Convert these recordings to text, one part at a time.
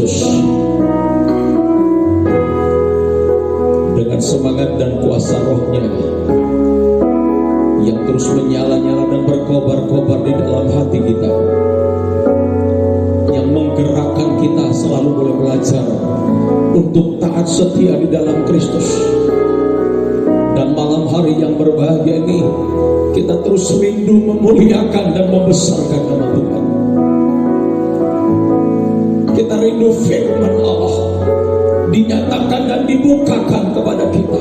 Yesus, dengan semangat dan kuasa Roh-Nya yang terus menyala-nyala dan berkobar-kobar di dalam hati kita, yang menggerakkan kita selalu boleh belajar untuk taat setia di dalam Kristus. Dan malam hari yang berbahagia ini, kita terus rindu memuliakan dan membesarkan nama Tuhan. Kita rindu firman Allah dinyatakan dan dibukakan kepada kita,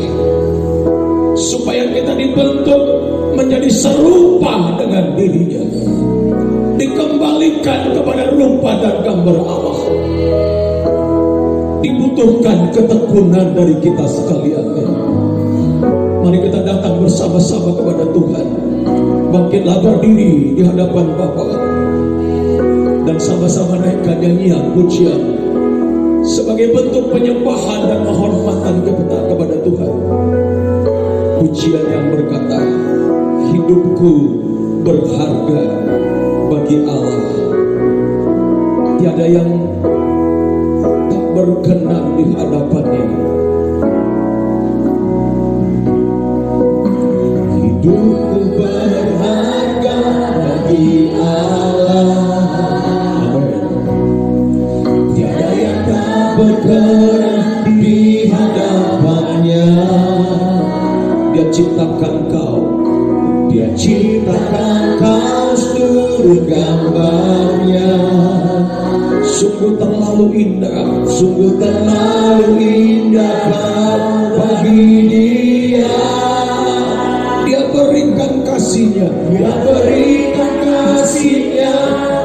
supaya kita dibentuk menjadi serupa dengan dirinya, dikembalikan kepada rupa dan gambar Allah. Dibutuhkan ketekunan dari kita sekalian. Mari kita datang bersama-sama kepada Tuhan, bangkitlah berdiri di hadapan Bapa, dan sama-sama naikkan nyanyian pujian sebagai bentuk penyembahan dan penghormatan kita kepada Tuhan. Pujian yang berkata, hidupku berharga bagi Allah, tiada yang tak berkenan di hadapannya. Hidupku berharga bagi Allah, tiada yang tak berkenan di hadapannya. Dia ciptakan kau, Dia ciptakan kau seluruh gambarnya. Sungguh terlalu indah, sungguh terlalu indah kau bagi Dia. Dia berikan kasih-Nya, Dia berikan kasih-Nya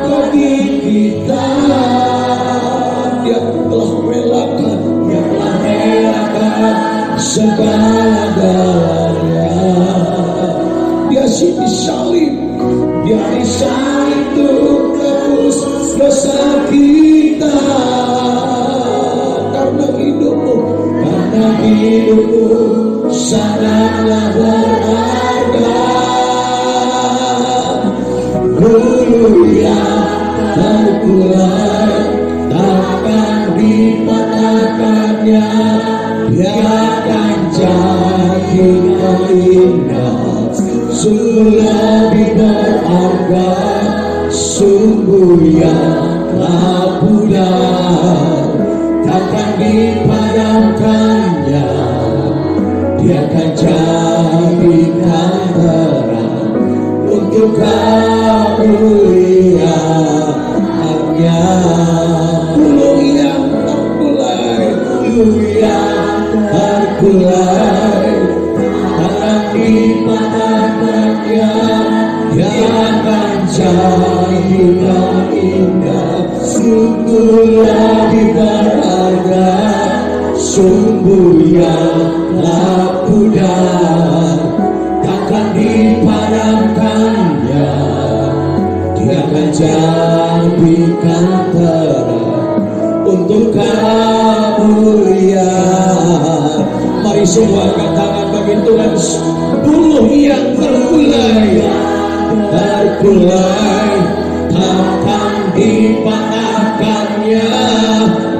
bagi kita. Dia telah merelakan, Dia telah merelakan segala-galanya. Dia disalib, Dia disalib untuk tebus dosa kita. Karena hidupmu sangatlah berharga. Dulu yang terkulai takkan dipatahkannya. Dia akan jadi indah, sungguh lebih berharga, sungguh yang tak pudar, takkan dipadamkannya. Dia akan jadikan terang untuk kemuliaannya. Dulu yang terkulai, dulu yang terkulai takkan dipatahkannya. Dia akan jadikan indah, sungguh lebih berharga, sungguh yang tak pudar, takkan dipadamkannya. Dia akan jadikan terang untuk kemuliaan. Mari semua angkat tangan bagi Tuhan. Buluh yang terkulai, terkulai takkan dipatahkannya.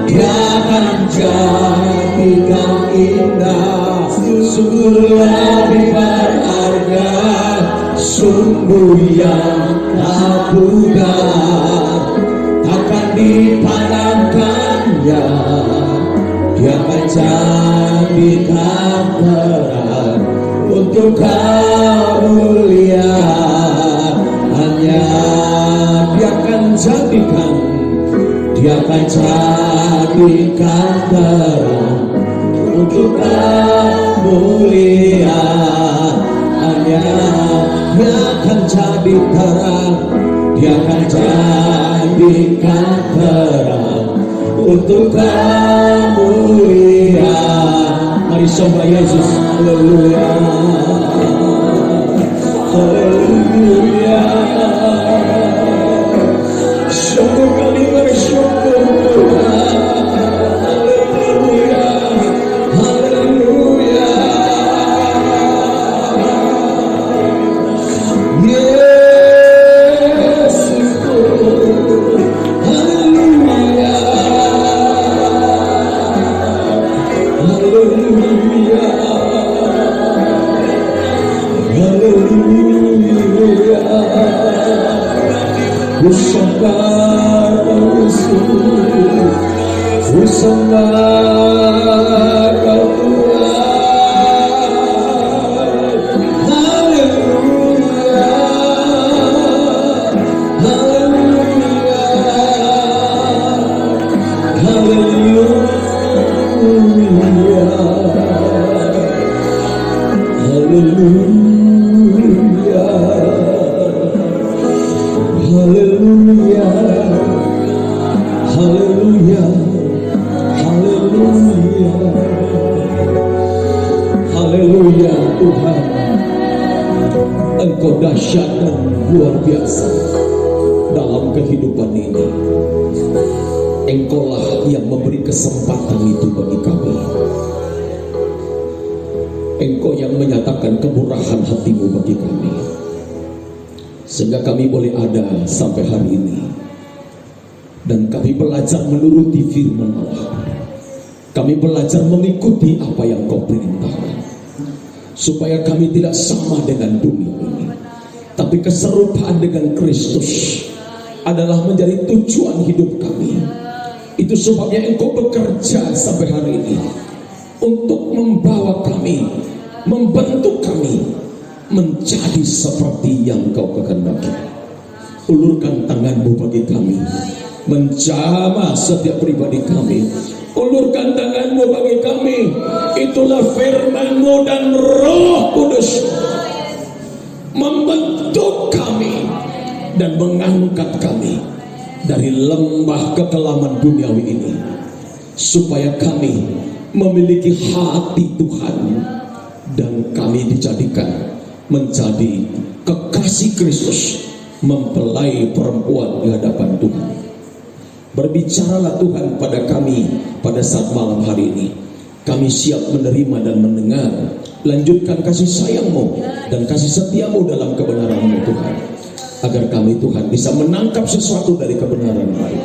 Dia akan jadikan indah, sungguh lebih berharga, sungguh yang tak pudar, takkan dipadamkannya. Dia akan jadikan terang untuk kemuliaannya. Dia akan jadikan, Dia akan jadikan terang untuk kemuliaannya. Dia akan jadi terang, Dia akan jadikan terang untuk kemuliaan. Mari sembah Yesus. Haleluya, haleluya. Syukur kami bersyukur Tuhan. Haleluya, haleluya. Yesus, haleluya. sembah Kau Yesus, ku sembah Kau Tuhan. Haleluya, haleluya, haleluya, haleluya, haleluya, haleluya, haleluya, haleluya. Tuhan, Engkau dahsyat dan luar biasa dalam kehidupan ini. Engkaulah yang memberi kesempatan itu bagi kami. Engkau yang menyatakan kemurahan hati-Mu bagi kami, sehingga kami boleh ada sampai hari ini. Dan kami belajar menuruti firman Allah. Kami belajar mengikuti apa yang Kau perintahkan, supaya kami tidak sama dengan dunia ini, tapi keserupaan dengan Kristus adalah menjadi tujuan hidup kami. Itu sebabnya Engkau bekerja sampai hari ini untuk membawa kami, membentuk kami menjadi seperti yang Kau kehendaki. Ulurkan tangan-Mu bagi kami, menjamah setiap pribadi kami. Ulurkan tangan-Mu bagi kami. Itulah firman-Mu dan Roh Kudus membentuk kami dan mengangkat kami dari lembah kekelaman duniawi ini, supaya kami memiliki hati Tuhan dan kami dijadikan menjadi kekasih Kristus, mempelai perempuan di hadapan Tuhan. Berbicaralah Tuhan pada kami pada saat malam hari ini. Kami siap menerima dan mendengar. Lanjutkan kasih sayang-Mu dan kasih setia-Mu dalam kebenaran-Mu Tuhan, agar kami Tuhan bisa menangkap sesuatu dari kebenaran-Mu.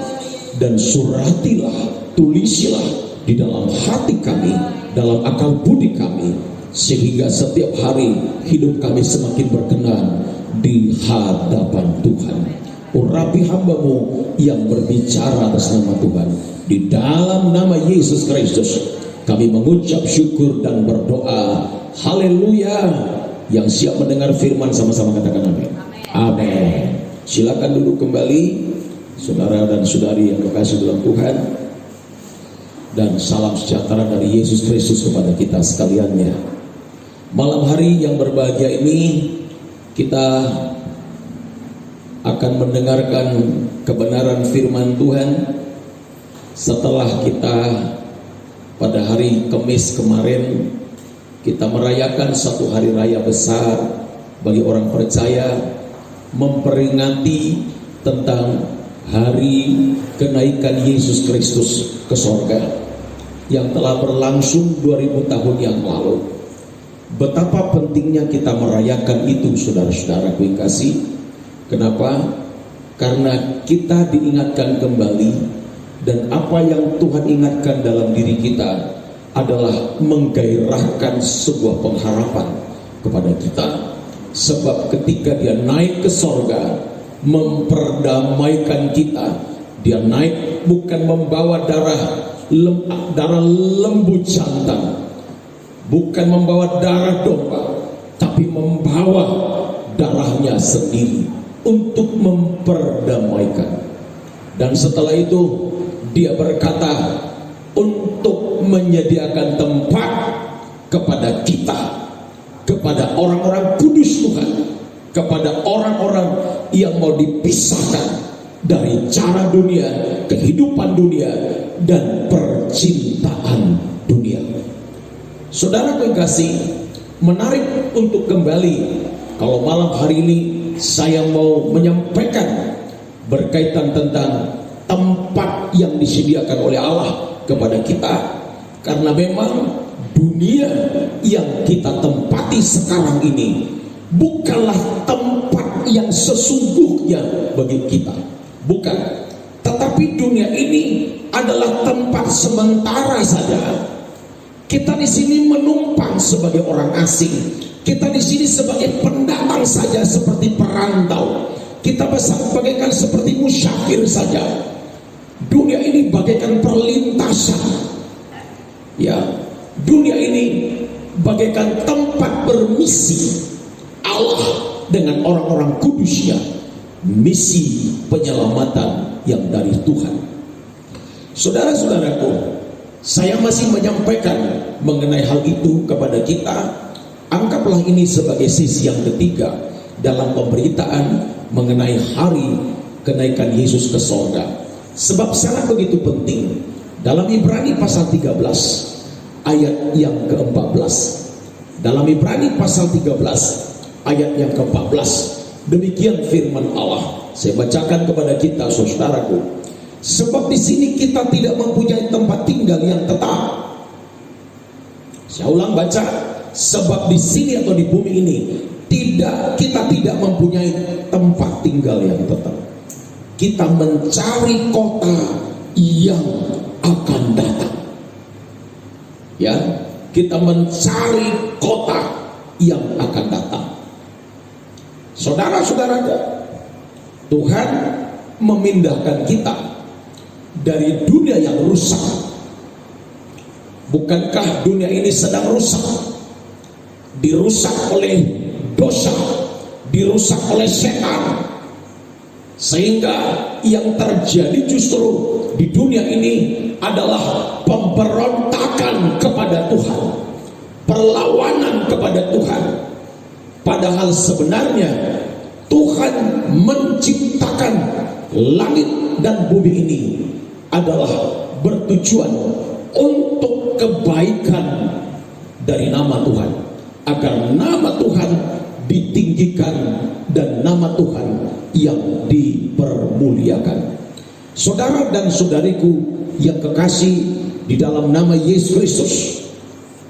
Dan suratilah, tulisilah di dalam hati kami, dalam akal budi kami, sehingga setiap hari hidup kami semakin berkenan di hadapan Tuhan. Urapi hamba-Mu yang berbicara atas nama Tuhan. Di dalam nama Yesus Kristus kami mengucap syukur dan berdoa. Haleluya. Yang siap mendengar firman sama-sama katakan amin. Amin. Silakan duduk kembali, saudara dan saudari yang kekasih dalam Tuhan. Dan salam sejahtera dari Yesus Kristus kepada kita sekaliannya. Malam hari yang berbahagia ini kita akan mendengarkan kebenaran firman Tuhan setelah kita pada hari Kamis kemarin kita merayakan satu hari raya besar bagi orang percaya, memperingati tentang hari kenaikan Yesus Kristus ke sorga yang telah berlangsung 2000 tahun yang lalu. Betapa pentingnya kita merayakan itu, saudara-saudara yang kasih. Kenapa? Karena kita diingatkan kembali, dan apa yang Tuhan ingatkan dalam diri kita adalah menggairahkan sebuah pengharapan kepada kita. Sebab ketika Dia naik ke sorga, memperdamaikan kita. Dia naik bukan membawa darah lembu jantan, bukan membawa darah domba, tapi membawa darahnya sendiri untuk memperdamaikan. Dan setelah itu Dia berkata untuk menyediakan tempat kepada kita, kepada orang-orang kudus Tuhan, kepada orang-orang yang mau dipisahkan dari cara dunia, kehidupan dunia, dan percintaan dunia. Saudara kekasih, menarik untuk kembali. Kalau malam hari ini saya mau menyampaikan berkaitan tentang tempat yang disediakan oleh Allah kepada kita. Karena memang dunia yang kita tempati sekarang ini bukanlah tempat yang sesungguhnya bagi kita. Bukan. Tetapi dunia ini adalah tempat sementara saja. Kita di sini menumpang sebagai orang asing. Kita di sini sebagai pendatang saja, seperti perantau. kita bagaikan seperti musyafir saja. Dunia ini bagaikan perlintasan. Ya, dunia ini bagaikan tempat bermisi Allah dengan orang-orang kudusnya, misi penyelamatan yang dari Tuhan. Saudara-saudaraku, saya masih menyampaikan mengenai hal itu kepada kita. Anggaplah ini sebagai sesi yang ketiga dalam pemberitaan mengenai hari kenaikan Yesus ke sorga. Sebab sangat begitu penting. Dalam Ibrani pasal 13 ayat yang ke-14. Dalam Ibrani pasal 13 ayat yang ke-14, demikian firman Allah. Saya bacakan kepada kita, saudaraku. Sebab di sini kita tidak mempunyai tempat tinggal yang tetap. Saya ulang baca. Sebab di sini atau di bumi ini kita tidak mempunyai tempat tinggal yang tetap. Kita mencari kota yang akan datang. Ya, kita mencari kota yang akan datang. Saudara-saudara, Tuhan memindahkan kita dari dunia yang rusak. Bukankah dunia ini sedang rusak? Dirusak oleh dosa, dirusak oleh setan, sehingga yang terjadi justru di dunia ini adalah pemberontakan kepada Tuhan, perlawanan kepada Tuhan. Padahal sebenarnya Tuhan menciptakan langit dan bumi ini adalah bertujuan untuk kebaikan dari nama Tuhan, agar nama Tuhan ditinggikan dan nama Tuhan yang dipermuliakan. Saudara dan saudariku yang kekasih di dalam nama Yesus Kristus,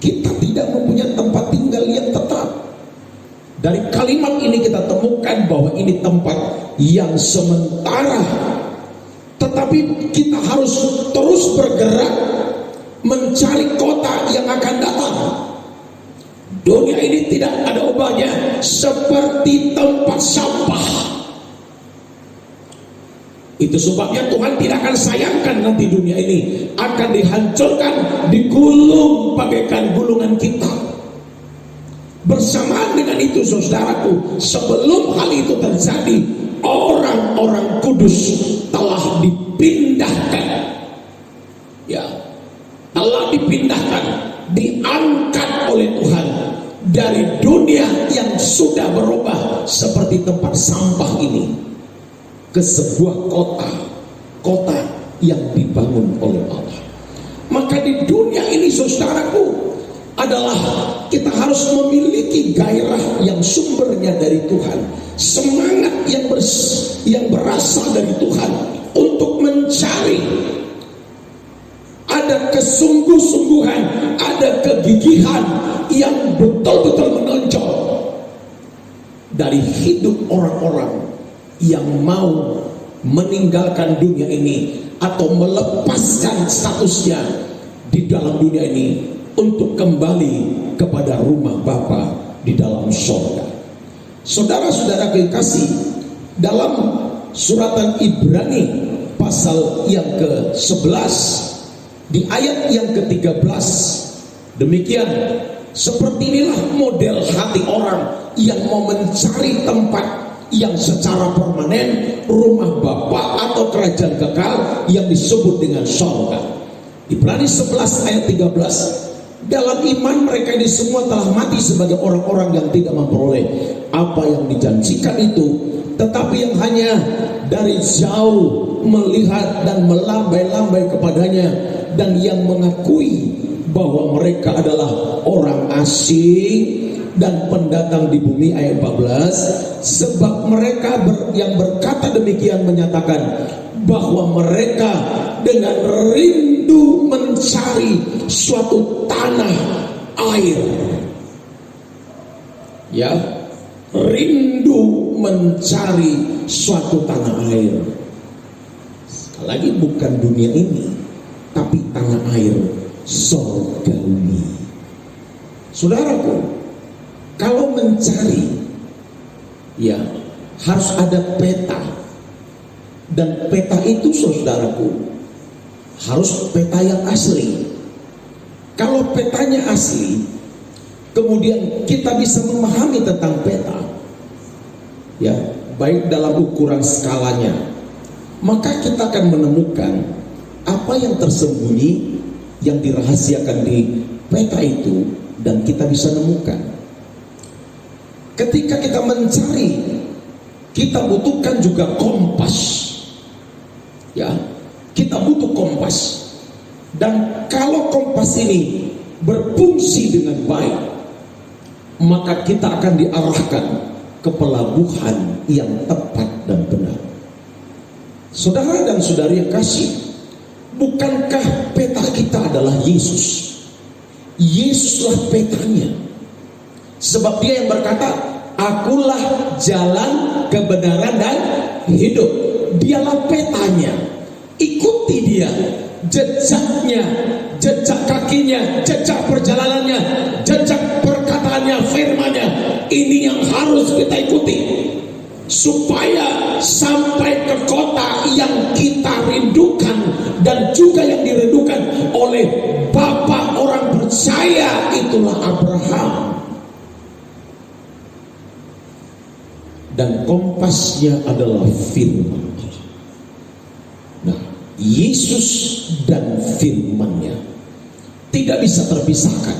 kita tidak mempunyai tempat tinggal yang tetap. Dari kalimat ini kita temukan bahwa ini tempat yang sementara, tetapi kita harus terus bergerak mencari kota yang akan datang. Dunia ini tidak ada ubahnya, seperti tempat sampah. Itu sebabnya Tuhan tidak akan sayangkan nanti dunia ini akan dihancurkan, digulung bagaikan gulungan kita. Bersamaan dengan itu, saudaraku, sebelum hal itu terjadi, orang-orang kudus telah dipindahkan. Ya, telah dipindahkan, diangkat oleh Tuhan dari dunia yang sudah berubah seperti tempat sampah ini ke sebuah kota yang dibangun oleh Allah. Maka di dunia ini, saudaraku, adalah kita harus memiliki gairah yang sumbernya dari Tuhan, semangat yang berasal dari Tuhan untuk mencari. Ada kesungguh-sungguhan, ada kegigihan yang betul-betul menonjol dari hidup orang-orang yang mau meninggalkan dunia ini atau melepaskan statusnya di dalam dunia ini untuk kembali kepada rumah Bapa di dalam surga. Saudara-saudara kekasih, dalam suratan Ibrani pasal yang ke-11 di ayat yang ke-13, demikian, seperti inilah model hati orang yang mau mencari tempat yang secara permanen, rumah Bapa atau kerajaan kekal yang disebut dengan surga. Ibrani 11 ayat 13, dalam iman mereka ini semua telah mati sebagai orang-orang yang tidak memperoleh apa yang dijanjikan itu, tetapi yang hanya dari jauh melihat dan melambai-lambai kepadanya, dan yang mengakui bahwa mereka adalah orang asing dan pendatang di bumi. Ayat 14, sebab mereka yang berkata demikian menyatakan bahwa mereka dengan rindu mencari suatu tanah air. Ya, rindu mencari suatu tanah air. Sekali lagi, bukan dunia ini, tapi tanah air surgawi. Saudaraku, kalau mencari, ya, harus ada peta. Dan peta itu saudaraku harus peta yang asli. Kalau petanya asli, kemudian kita bisa memahami tentang peta, ya, baik dalam ukuran skalanya, maka kita akan menemukan apa yang tersembunyi, yang dirahasiakan di peta itu, dan kita bisa nemukan. Ketika kita mencari, kita butuhkan juga kompas, ya, kita butuh kompas. Dan kalau kompas ini berfungsi dengan baik, maka kita akan diarahkan ke pelabuhan yang tepat dan benar. Saudara dan saudari yang kasih, bukankah peta kita adalah Yesus? Yesuslah petanya. Sebab dia yang berkata, akulah jalan, kebenaran, dan hidup. Dialah petanya. Ikuti dia, jejaknya, jejak kakinya, jejak perjalanannya, jejak perkataannya, firmannya. Ini yang harus kita ikuti supaya sampai ke kota yang kita rindukan dan juga yang dirindukan oleh Bapa orang percaya, itulah Abraham. Dan kompasnya adalah firman. Nah, Yesus dan firman-Nya tidak bisa terpisahkan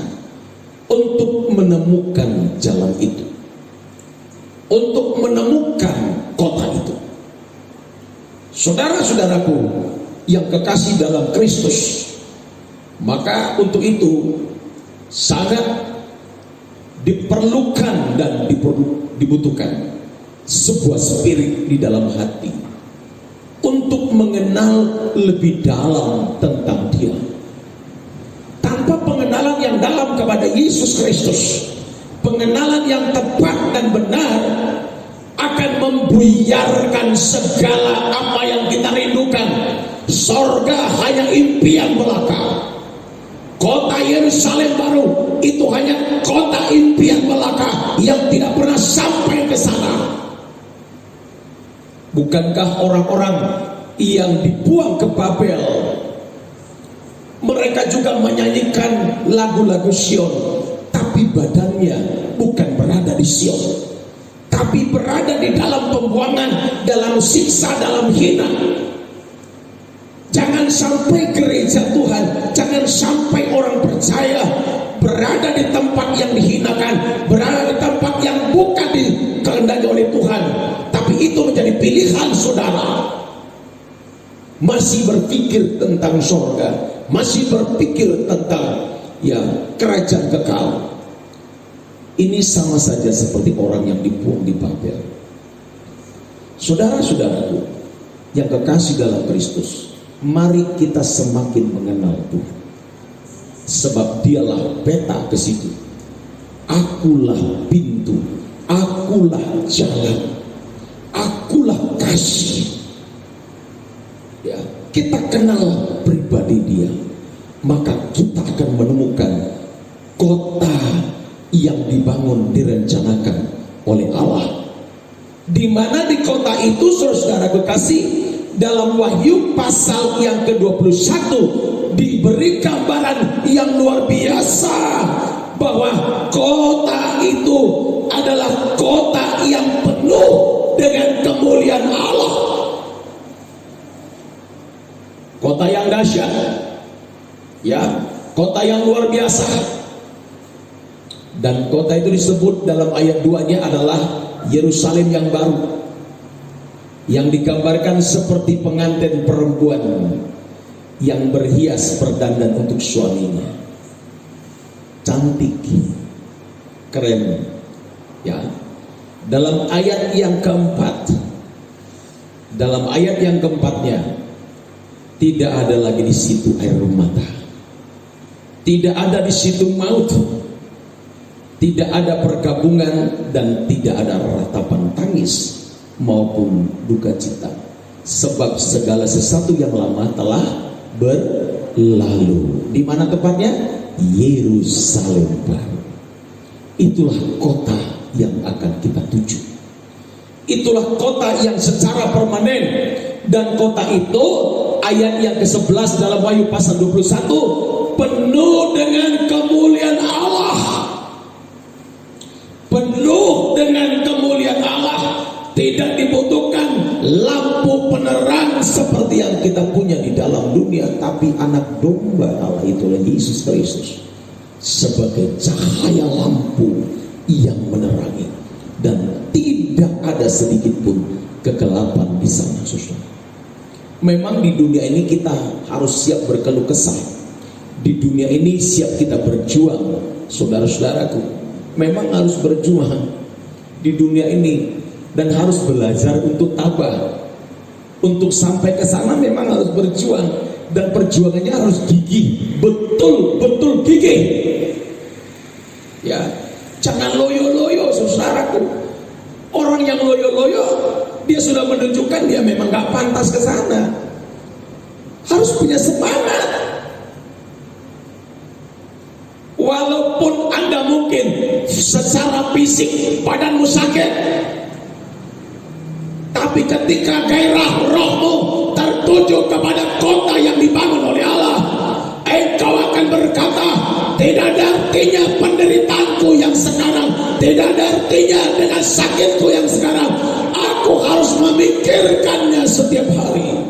untuk menemukan jalan itu, untuk menemukan kota itu. Saudara-saudaraku yang kekasih dalam Kristus, maka untuk itu sangat diperlukan dan dibutuhkan sebuah spirit di dalam hati untuk mengenal lebih dalam tentang Dia. Tanpa pengenalan yang dalam kepada Yesus Kristus, pengenalan yang tepat dan benar akan membuyarkan segala apa yang kita rindukan. Sorga hanya impian belaka. Kota Yerusalem baru itu hanya kota impian belaka yang tidak pernah sampai ke sana. Bukankah orang-orang yang dibuang ke Babel, mereka juga menyanyikan lagu-lagu Sion, tapi badannya bukan berada di Sion, tapi berada di dalam pembuangan, dalam siksa, dalam hina. Jangan sampai gereja Tuhan, jangan sampai orang percaya berada di tempat yang dihinakan, berada di tempat yang bukan dikehendaki oleh Tuhan. Tapi itu menjadi pilihan saudara. Masih berpikir tentang surga, masih berpikir tentang kerajaan kekal. Ini sama saja seperti orang yang dibuang di Babel. Saudara-saudaraku yang kekasih dalam Kristus, mari kita semakin mengenal Tuhan. Sebab Dialah peta ke situ. Akulah pintu, akulah jalan, akulah kasih. Ya, kita kenal pribadi Dia, maka kita akan menemukan kota yang dibangun, direncanakan oleh Allah. Di mana di kota itu, saudara kekasih, dalam Wahyu pasal yang ke-21 diberi gambaran yang luar biasa bahwa kota itu adalah kota yang penuh dengan kemuliaan Allah. Kota yang dahsyat, ya, kota yang luar biasa. Dan kota itu disebut dalam ayat 2-nya adalah Yerusalem yang baru, yang digambarkan seperti pengantin perempuan yang berhias berdandan untuk suaminya. Cantik, keren, ya. Dalam ayat yang keempat, dalam ayat yang keempatnya, tidak ada lagi di situ air mata, tidak ada di situ maut, tidak ada perkabungan, dan tidak ada ratapan tangis maupun duka cita, sebab segala sesuatu yang lama telah berlalu. Di mana tempatnya? Yerusalem baru. Itulah kota yang akan kita tuju. Itulah kota yang secara permanen. Dan kota itu, ayat yang ke-11 dalam Wahyu pasal 21, penuh dengan kemuliaan Allah. Penuh dengan kemuliaan Allah. Tidak dibutuhkan lampu penerang seperti yang kita punya di dalam dunia, tapi anak domba Allah, itulah Yesus Kristus, sebagai cahaya lampu yang menerangi, dan tidak ada sedikit pun kegelapan di sana, saudara. Memang di dunia ini kita harus siap berkeluh kesah. Di dunia ini siap kita berjuang, saudara-saudaraku. Memang harus berjuang di dunia ini. Dan harus belajar untuk tabah. Untuk sampai ke sana memang harus berjuang. Dan perjuangannya harus gigih. Betul-betul gigih. Ya, jangan loyo-loyo, saudaraku. Orang yang loyo-loyo, dia sudah menunjukkan dia memang gak pantas ke sana. Harus punya semangat. Walaupun Anda mungkin secara fisik badanmu sakit, tapi ketika gairah rohmu tertuju kepada kota yang dibangun oleh Allah, engkau akan berkata, tidak ada artinya penderitaanku yang sekarang, tidak ada artinya dengan sakitku yang sekarang. Aku harus memikirkannya setiap hari.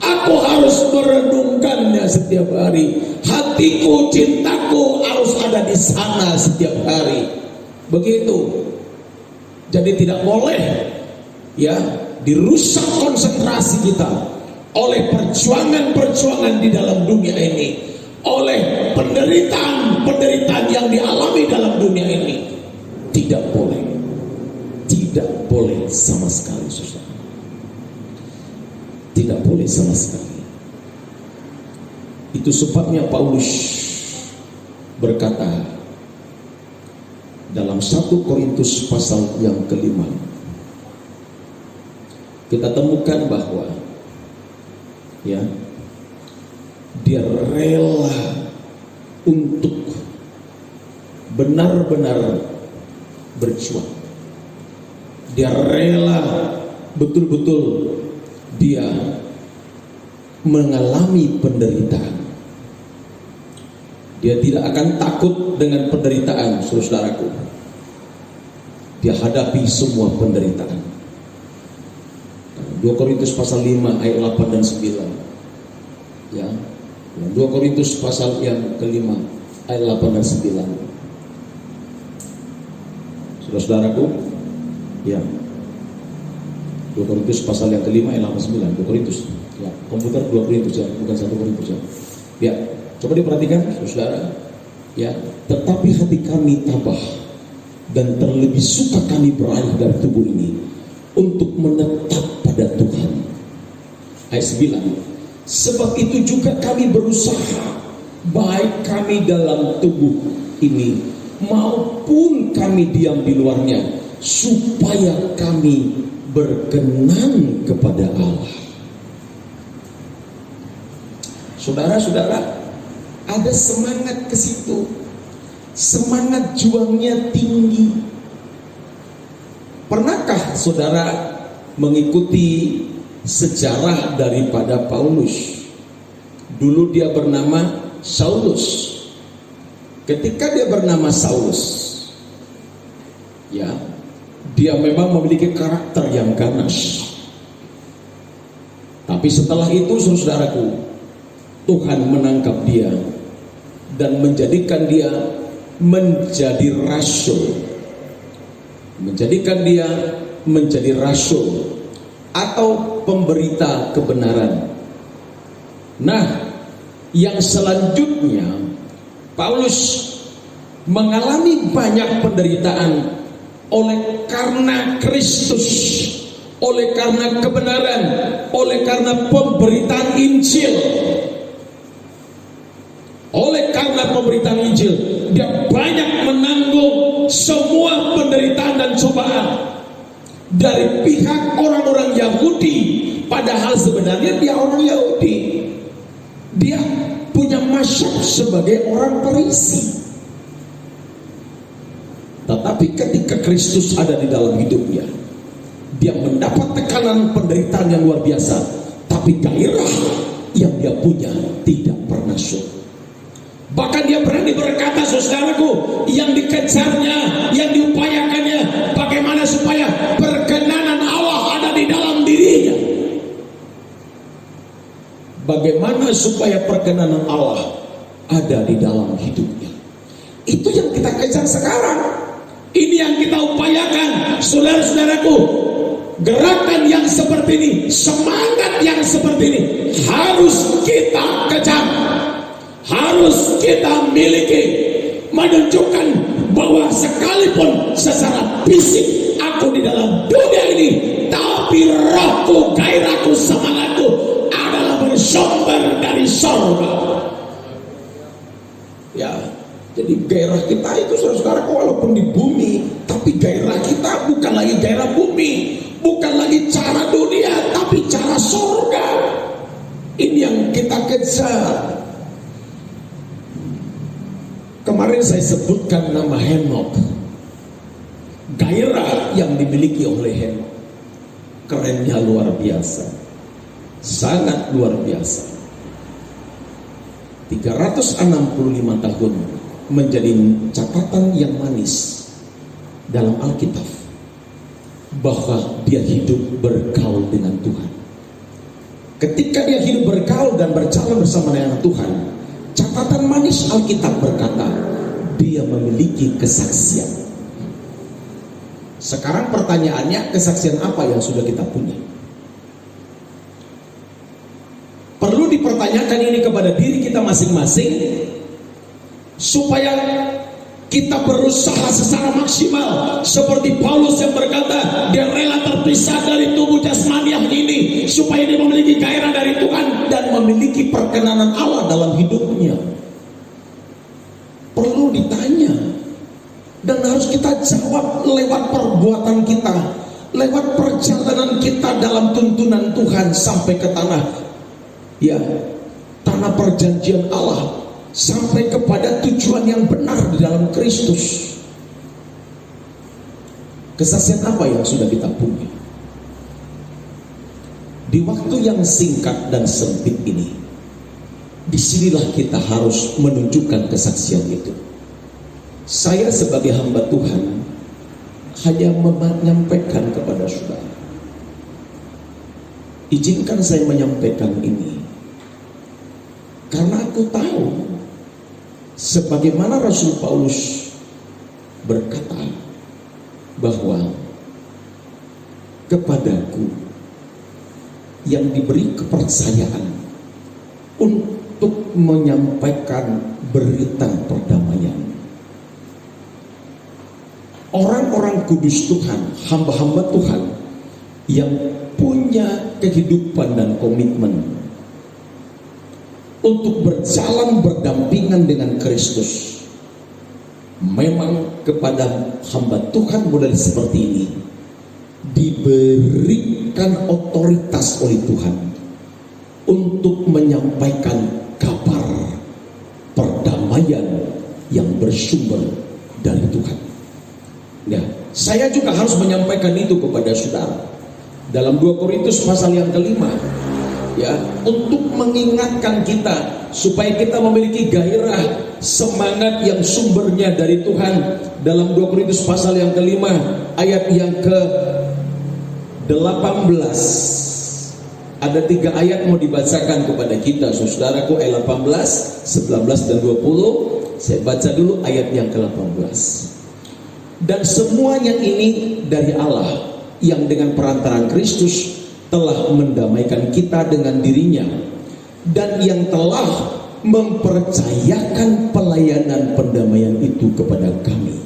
Aku harus merenungkannya setiap hari. Hatiku, cintaku harus ada di sana setiap hari. Begitu. Jadi tidak boleh ya dirusak konsentrasi kita oleh perjuangan-perjuangan di dalam dunia ini, oleh penderitaan yang dialami dalam dunia ini. Tidak boleh sama sekali, saudara. Tidak boleh sama sekali. Itu sebabnya Paulus berkata dalam 1 Korintus pasal yang ke-5, kita temukan bahwa ya, dia rela untuk benar-benar berjuang. Dia rela betul-betul dia mengalami penderitaan. Dia tidak akan takut dengan penderitaan, saudaraku. Dia hadapi semua penderitaan. 2 Korintus pasal 5 ayat 8 dan 9. Ya. 2 Korintus pasal yang ke-5 ayat 8 dan 9. Saudara-saudaraku, ya. 2 Korintus pasal yang ke-5 ayat 8 dan 9. 2 Korintus. Ya, komputer 2 Korintus ya, bukan 1 Korintus ya. Ya, coba diperhatikan, saudara. Ya, tetapi hati kami tabah dan terlebih suka kami beralih dari tubuh ini untuk menetap pada Tuhan. Ayat 9. Sebab itu juga kami berusaha, baik kami dalam tubuh ini maupun kami diam di luarnya, supaya kami berkenan kepada Allah. Saudara-saudara, ada semangat ke situ. Semangat juangnya tinggi. Pernahkah saudara mengikuti sejarah daripada Paulus? Dulu dia bernama Saulus. Ketika dia bernama Saulus, ya, dia memang memiliki karakter yang ganas. Tapi setelah itu, saudaraku, Tuhan menangkap dia dan menjadikan dia menjadi rasul. Menjadikan dia menjadi rasul atau pemberita kebenaran. Nah, yang selanjutnya Paulus mengalami banyak penderitaan oleh karena Kristus, oleh karena kebenaran, oleh karena pemberitaan Injil. Oleh karena pemberitaan Injil, dia banyak menanggung semua penderitaan dan cobaan dari pihak orang-orang Yahudi, padahal sebenarnya dia orang Yahudi. Dia punya masyhab sebagai orang Farisi. Tetapi ketika Kristus ada di dalam hidupnya, dia mendapat tekanan penderitaan yang luar biasa, tapi gairah yang dia punya tidak pernah surut. Bahkan dia berani berkata, saudaraku, yang dikejarnya, yang diupayakannya, bagaimana supaya perkenanan Allah ada di dalam dirinya. Bagaimana supaya perkenanan Allah ada di dalam hidupnya. Itu yang kita kejar sekarang. Ini yang kita upayakan, saudara-saudaraku. Gerakan yang seperti ini, semangat yang seperti ini harus kita kejar, harus kita miliki. Menunjukkan bahwa sekalipun secara fisik aku di dalam dunia ini, tapi rohku, gairahku, semangatku adalah bersumber dari sorga. Ya, jadi gairah kita itu saudara, walaupun di bumi, tapi gairah kita bukan lagi gairah bumi, bukan lagi cara dunia, tapi cara surga. Ini yang kita kejar. Kemarin saya sebutkan nama Henok. Gairah yang dimiliki oleh Henok, kerennya luar biasa, sangat luar biasa. 365 tahun menjadi catatan yang manis dalam Alkitab, bahwa dia hidup bergaul dengan Tuhan. Ketika dia hidup bergaul dan berjalan bersama dengan Tuhan, catatan manis Alkitab berkata dia memiliki kesaksian. Sekarang pertanyaannya, kesaksian apa yang sudah kita punya? Perlu dipertanyakan ini kepada diri kita masing-masing, supaya kita berusaha secara maksimal seperti Paulus yang berkata dia rela terpisah dari tubuh jasmaniah ini supaya dia memiliki gairah dari Tuhan dan memiliki perkenanan Allah dalam hidupnya. Perlu ditanya dan harus kita jawab lewat perbuatan kita, lewat perjalanan kita dalam tuntunan Tuhan sampai ke tanah perjanjian Allah, sampai kepada tujuan yang benar di dalam Kristus. Kesaksian apa yang sudah kita punya? Di waktu yang singkat dan sempit ini, disinilah kita harus menunjukkan kesaksian itu. Saya sebagai hamba Tuhan hanya menyampaikan kepada saudara. Izinkan saya menyampaikan ini, karena aku tahu sebagaimana Rasul Paulus berkata bahwa kepadaku yang diberi kepercayaan untuk menyampaikan berita perdamaian. Orang-orang kudus Tuhan, hamba-hamba Tuhan yang punya kehidupan dan komitmen untuk berjalan berdampingan dengan Kristus. Memang kepada hamba Tuhan model seperti ini diberikan otoritas oleh Tuhan untuk menyampaikan kabar perdamaian yang bersumber dari Tuhan. Nah, saya juga harus menyampaikan itu kepada saudara dalam 2 Korintus pasal yang kelima, ya, untuk mengingatkan kita supaya kita memiliki gairah, semangat yang sumbernya dari Tuhan. Dalam 2 Korintus pasal yang kelima ayat yang ke-18, ada 3 ayat mau dibacakan kepada kita saudaraku, ayat 18, 19 dan 20. Saya baca dulu ayat yang ke-18. Dan semuanya ini dari Allah yang dengan perantaraan Kristus telah mendamaikan kita dengan dirinya, dan yang telah mempercayakan pelayanan pendamaian itu kepada kami.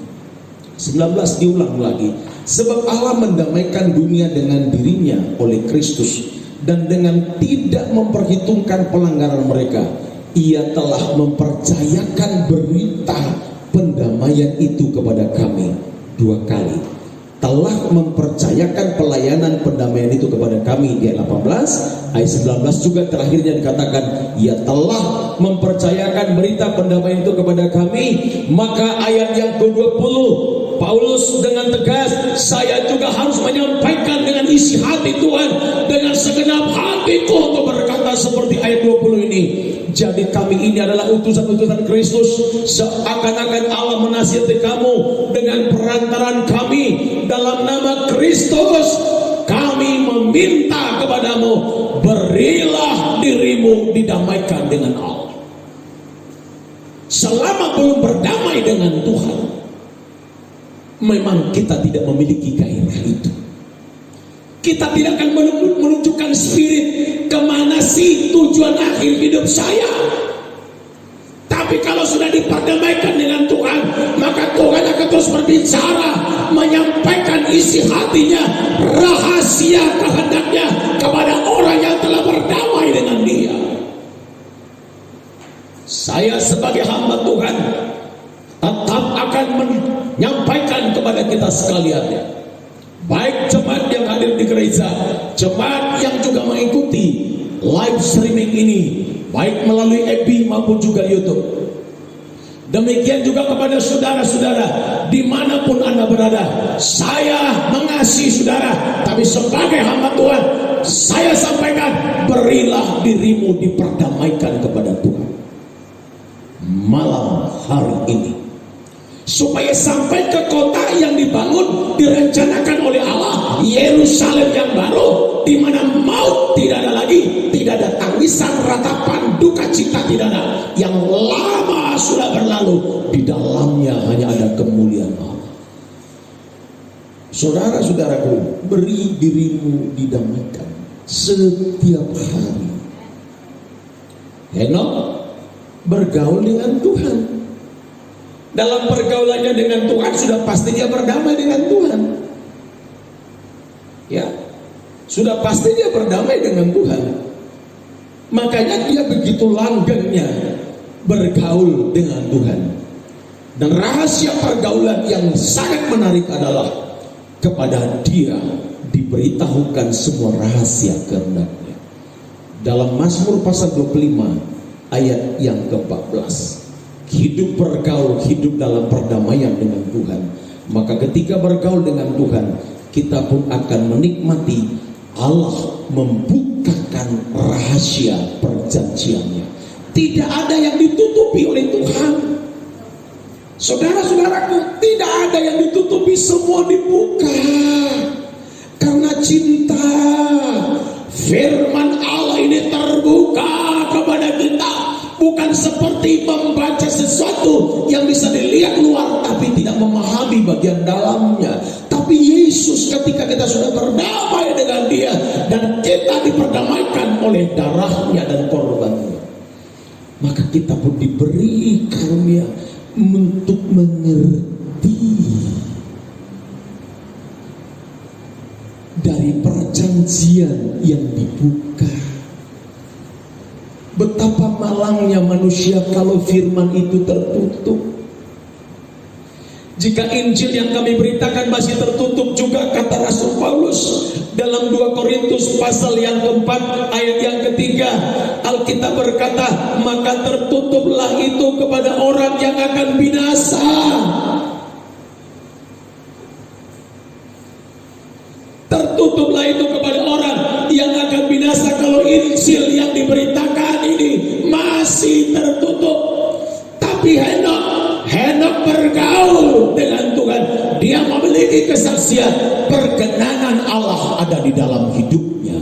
19 diulang lagi. Sebab Allah mendamaikan dunia dengan dirinya oleh Kristus, dan dengan tidak memperhitungkan pelanggaran mereka, Ia telah mempercayakan berita pendamaian itu kepada kami. 2 kali telah mempercayakan pelayanan pendamaian itu kepada kami di ayat 18. Ayat 19 juga terakhirnya dikatakan Ia telah mempercayakan berita pendamaian itu kepada kami. Maka ayat yang ke-20 Paulus dengan tegas, saya juga harus menyampaikan dengan isi hati Tuhan, dengan segenap hatiku untuk berkata seperti ayat 20 ini. Jadi kami ini adalah utusan-utusan Kristus, seakan-akan Allah menasihati kamu dengan perantaran kami dalam nama Kristus. Kami meminta kepadamu, berilah dirimu didamaikan dengan Allah. Selama belum berdamai dengan Tuhan, memang kita tidak memiliki gairah itu. Kita tidak akan menunjukkan spirit, kemana sih tujuan akhir hidup saya. Tapi kalau sudah diperdamaikan dengan Tuhan, maka Tuhan akan terus berbicara, menyampaikan isi hatinya, rahasia kehendaknya kepada orang yang telah berdamai dengan Dia. Saya sebagai hamba Tuhan tetap akan menyampaikan kepada kita sekalian, baik jemaat yang hadir di gereja, jemaat yang juga mengikuti live streaming ini, baik melalui FB maupun juga YouTube. Demikian juga kepada saudara-saudara dimanapun Anda berada. Saya mengasihi saudara, tapi sebagai hamba Tuhan, saya sampaikan, berilah dirimu diperdamaikan kepada Tuhan malam hari ini, supaya sampai ke kota yang dibangun, direncanakan oleh Allah, Yerusalem yang baru, di mana maut tidak ada lagi, tidak ada tangisan, ratapan, duka cita tidak ada. Yang lama sudah berlalu, di dalamnya hanya ada kemuliaan Allah. Saudara-saudaraku, beri dirimu didamaikan setiap hari. Henok bergaul dengan Tuhan. Dalam pergaulannya dengan Tuhan, sudah pasti dia berdamai dengan Tuhan. Ya, sudah pasti dia berdamai dengan Tuhan. Makanya dia begitu langgengnya bergaul dengan Tuhan. Dan rahasia pergaulan yang sangat menarik adalah kepada dia diberitahukan semua rahasia kehendaknya. Dalam Mazmur pasal 25 ayat yang ke-14, hidup bergaul, hidup dalam perdamaian dengan Tuhan. Maka ketika bergaul dengan Tuhan, kita pun akan menikmati Allah membukakan rahasia perjanjiannya. Tidak ada yang ditutupi oleh Tuhan. Saudara-saudaraku, tidak ada yang ditutupi, semua dibuka. Karena cinta, firman Allah ini terbuka kepada kita. Bukan seperti membaca sesuatu yang bisa dilihat luar tapi tidak memahami bagian dalamnya. Tapi Yesus, ketika kita sudah berdamai dengan Dia dan kita diperdamaikan oleh darahnya dan korbannya, maka kita pun diberi karunia untuk mengerti dari perjanjian yang dibuka. Betapa malangnya manusia kalau firman itu tertutup. Jika Injil yang kami beritakan masih tertutup juga, kata Rasul Paulus dalam 2 Korintus pasal yang keempat ayat yang ketiga, Alkitab berkata, maka tertutuplah itu kepada orang yang akan binasa. Tertutuplah itu kepada orang yang akan binasa kalau Injil yang diberitakan ini masih tertutup. Tapi Henok bergaul dengan Tuhan. Dia memiliki kesaksian, perkenanan Allah ada di dalam hidupnya.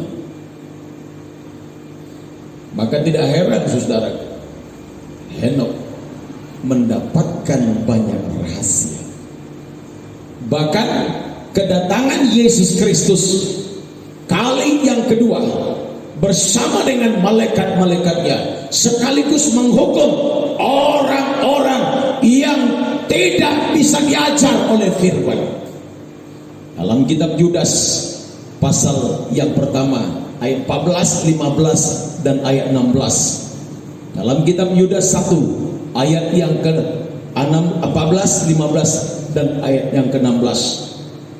Maka tidak heran saudara, Henok mendapatkan banyak rahasia. Bahkan kedatangan Yesus Kristus kali yang kedua bersama dengan malaikat-malaikatnya sekaligus menghukum orang-orang yang tidak bisa diajar oleh firman. Dalam kitab Yudas pasal yang pertama ayat 14, 15 dan ayat 16. Dalam kitab Yudas 1 ayat yang ke-14, 15 dan ayat yang ke-16.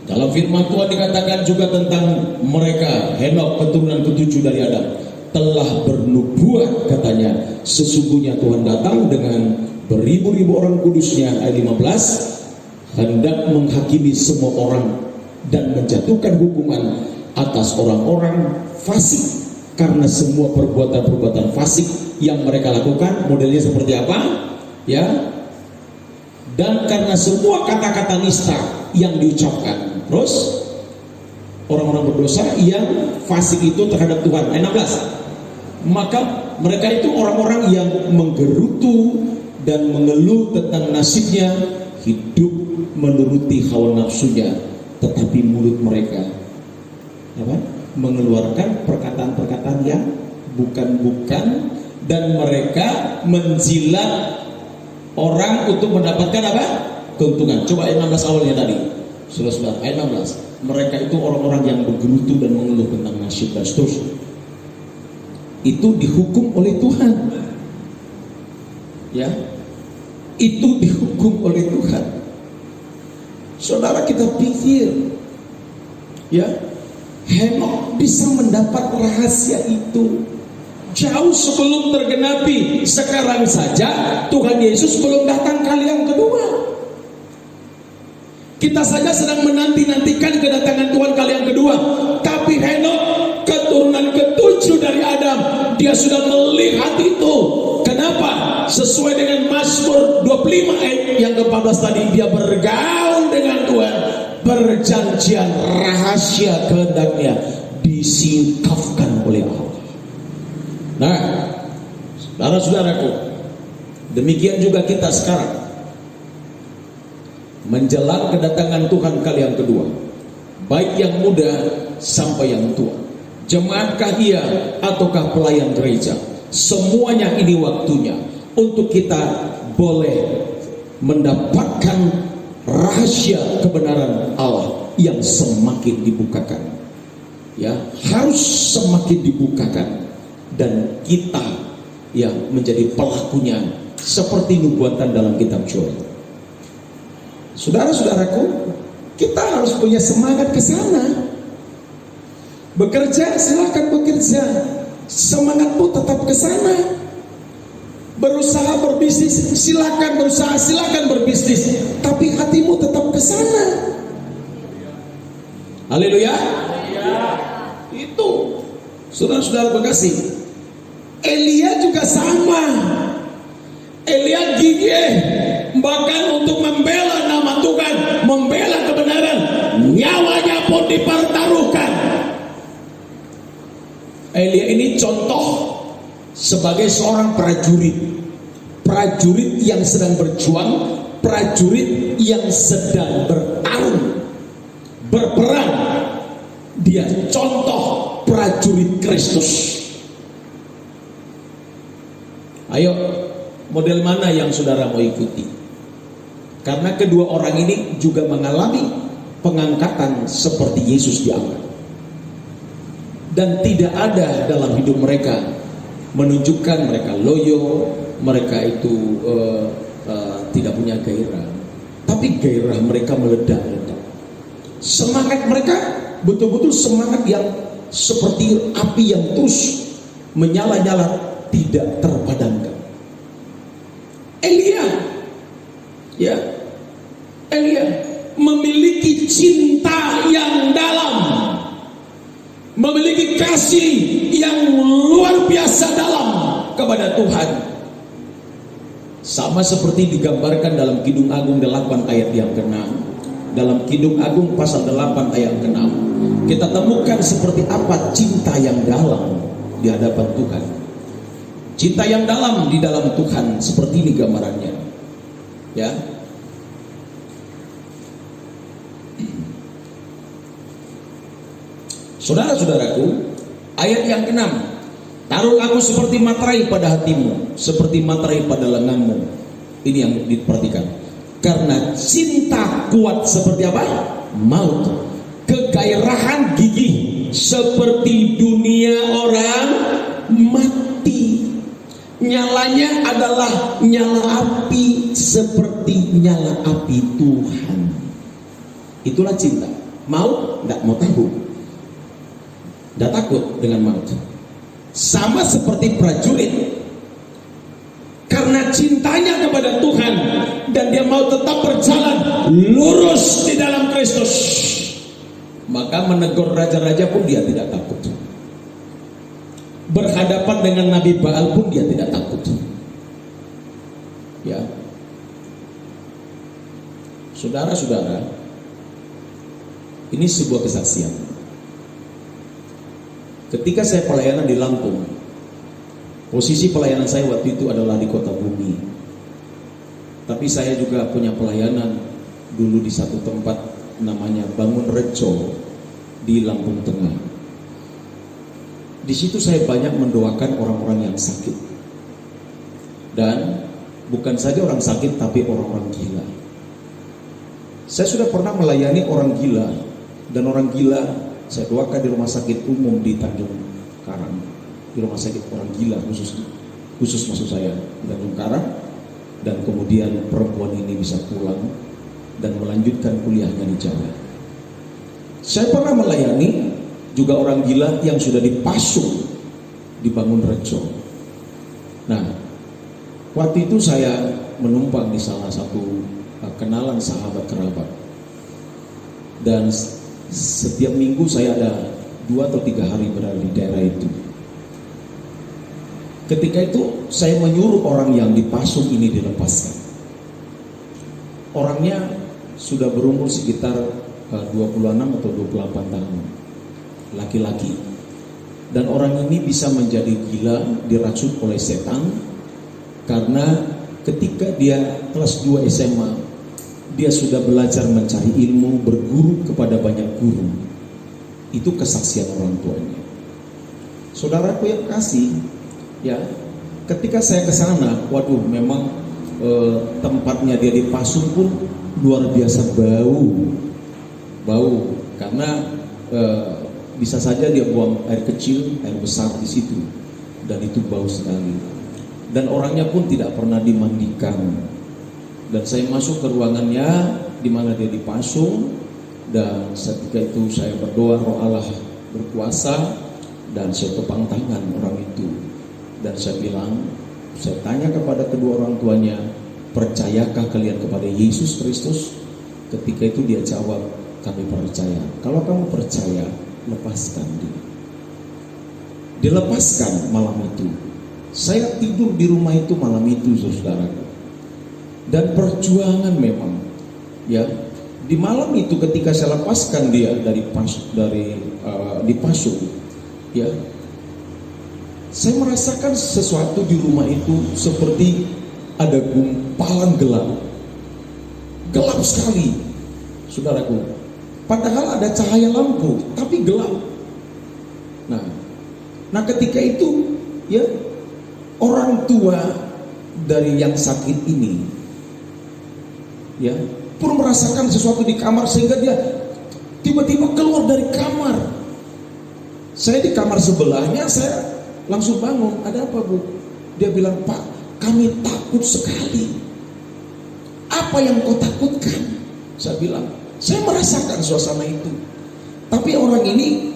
Dalam firman Tuhan dikatakan juga tentang mereka, Henok keturunan ke-7 dari Adam, telah bernubuat katanya, sesungguhnya Tuhan datang dengan beribu-ribu orang kudusnya, ayat 15, hendak menghakimi semua orang dan menjatuhkan hukuman atas orang-orang fasik karena semua perbuatan-perbuatan fasik yang mereka lakukan. Modelnya seperti apa? Ya. Dan karena semua kata-kata nista yang diucapkan. Terus orang-orang berdosa yang fasik itu terhadap Tuhan. Ayat 16. Maka mereka itu orang-orang yang menggerutu dan mengeluh tentang nasibnya, hidup menuruti hawa nafsunya, tetapi mulut mereka mengeluarkan perkataan-perkataan yang bukan-bukan, dan mereka menjilat orang untuk mendapatkan apa? Keuntungan. Coba ayat 16 awalnya tadi. Saudara-saudara, ayat 16. Mereka itu orang-orang yang bergerutu dan mengeluh tentang nasib dan seterusnya. Itu dihukum oleh Tuhan. Ya. Itu dihukum oleh Tuhan. Saudara, kita pikir, ya, Henok bisa mendapat rahasia itu jauh sebelum tergenapi. Sekarang saja Tuhan Yesus belum datang kali yang kedua. Kita saja sedang menanti-nantikan kedatangan Tuhan kali yang kedua. Tapi Henok, keturunan ketujuh dari Adam, dia sudah melihat itu. Kenapa? Sesuai dengan Mazmur 25 ayat yang ke-14 tadi, dia bergaul dengan Tuhan, berjanjian rahasia kehendaknya disingkapkan oleh Allah. Nah, saudara-saudaraku, demikian juga kita sekarang menjelang kedatangan Tuhan kali yang kedua, baik yang muda sampai yang tua, jemaatkah ia ataukah pelayan gereja, semuanya ini waktunya untuk kita boleh mendapatkan rahasia kebenaran Allah yang semakin dibukakan. Ya, harus semakin dibukakan, dan kita yang menjadi pelakunya seperti nubuatan dalam kitab Joel. Saudara-saudaraku, kita harus punya semangat ke sana. Bekerja, silakan bekerja. Semangatmu tetap ke sana. Berusaha berbisnis, silakan berusaha, silakan berbisnis, tapi hatimu tetap ke sana. Haleluya. Itu, saudara-saudara berkasih, Elia juga sama. Elia gigih, bahkan untuk membela nama Tuhan, membela kebenaran, nyawanya pun dipertaruhkan. Elia ini contoh sebagai seorang prajurit yang sedang berjuang, prajurit yang sedang bertarung, berperang. Dia contoh prajurit Kristus. Ayo, model mana yang saudara mau ikuti? Karena kedua orang ini juga mengalami pengangkatan seperti Yesus diangkat, dan tidak ada dalam hidup mereka menunjukkan mereka loyo, mereka itu tidak punya gairah, tapi gairah mereka meledak-ledak. Semangat mereka betul-betul semangat yang seperti api yang terus menyala-nyala, tidak terpadamkan. Elia memiliki cinta yang dalam, memiliki kasih yang luar biasa dalam kepada Tuhan. Sama seperti digambarkan dalam Kidung Agung 8 ayat yang ke-6. Dalam Kidung Agung pasal 8 ayat ke-6, kita temukan seperti apa cinta yang dalam di hadapan Tuhan. Cinta yang dalam di dalam Tuhan, seperti ini gambarannya. Ya. Saudara-saudaraku, ayat yang ke-6, taruh aku seperti materai pada hatimu, seperti materai pada lenganmu. Ini yang diperhatikan. Karena cinta kuat seperti apa? Maut. Kegairahan gigih seperti dunia orang mati. Nyalanya adalah nyala api seperti nyala api Tuhan. Itulah cinta. Maut, tidak mau tahu, tidak takut dengan maut. Sama seperti prajurit, karena cintanya kepada Tuhan dan dia mau tetap berjalan lurus di dalam Kristus, maka menegur raja-raja pun dia tidak takut. Berhadapan dengan Nabi Baal pun dia tidak takut. Ya, saudara-saudara, ini sebuah kesaksian. Ketika saya pelayanan di Lampung, posisi pelayanan saya waktu itu adalah di Kota Bumi. Tapi saya juga punya pelayanan dulu di satu tempat namanya Bangun Rejo di Lampung Tengah. Di situ saya banyak mendoakan orang-orang yang sakit. Dan bukan saja orang sakit, tapi orang-orang gila. Saya sudah pernah melayani orang gila, dan orang gila saya doakan di rumah sakit umum di Tanjung Karang, di rumah sakit orang gila khusus maksud saya di Tanjung Karang, dan kemudian perempuan ini bisa pulang dan melanjutkan kuliahnya di Jawa. Saya pernah melayani juga orang gila yang sudah dipasung di Bangun Rejo. Nah, waktu itu saya menumpang di salah satu kenalan sahabat kerabat, dan setiap minggu saya ada 2 atau 3 hari berada di daerah itu. Ketika itu saya menyuruh orang yang dipasung ini dilepaskan. Orangnya sudah berumur sekitar 26 atau 28 tahun, laki-laki. Dan orang ini bisa menjadi gila, diracun oleh setan, karena ketika dia kelas 2 SMA, dia sudah belajar mencari ilmu, berguru kepada banyak guru. Itu kesaksian orang tuanya. Saudaraku yang kasih, ya, ketika saya ke sana, waduh, memang tempatnya dia dipasung pun luar biasa bau, karena bisa saja dia buang air kecil, air besar di situ, dan itu bau sekali. Dan orangnya pun tidak pernah dimandikan. Dan saya masuk ke ruangannya di mana dia dipasung, dan ketika itu saya berdoa, Roh Allah berkuasa, dan saya tepang tangan orang itu, dan saya bilang, saya tanya kepada kedua orang tuanya, percayakah kalian kepada Yesus Kristus? Ketika itu dia jawab, kami percaya. Kalau kamu percaya, lepaskan dia. Dilepaskan malam itu. Saya tidur di rumah itu malam itu, saudaraku. Dan perjuangan memang, ya, di malam itu ketika saya lepaskan dia dari dipasung, ya, saya merasakan sesuatu di rumah itu seperti ada gumpalan gelap sekali, saudaraku. Padahal ada cahaya lampu, tapi gelap. Nah, ketika itu, ya, orang tua dari yang sakit ini, ya, pun merasakan sesuatu di kamar sehingga dia tiba-tiba keluar dari kamar. Saya di kamar sebelahnya, saya langsung bangun. Ada apa, Bu? Dia bilang, Pak, kami takut sekali. Apa yang kau takutkan? Saya bilang, saya merasakan suasana itu. Tapi orang ini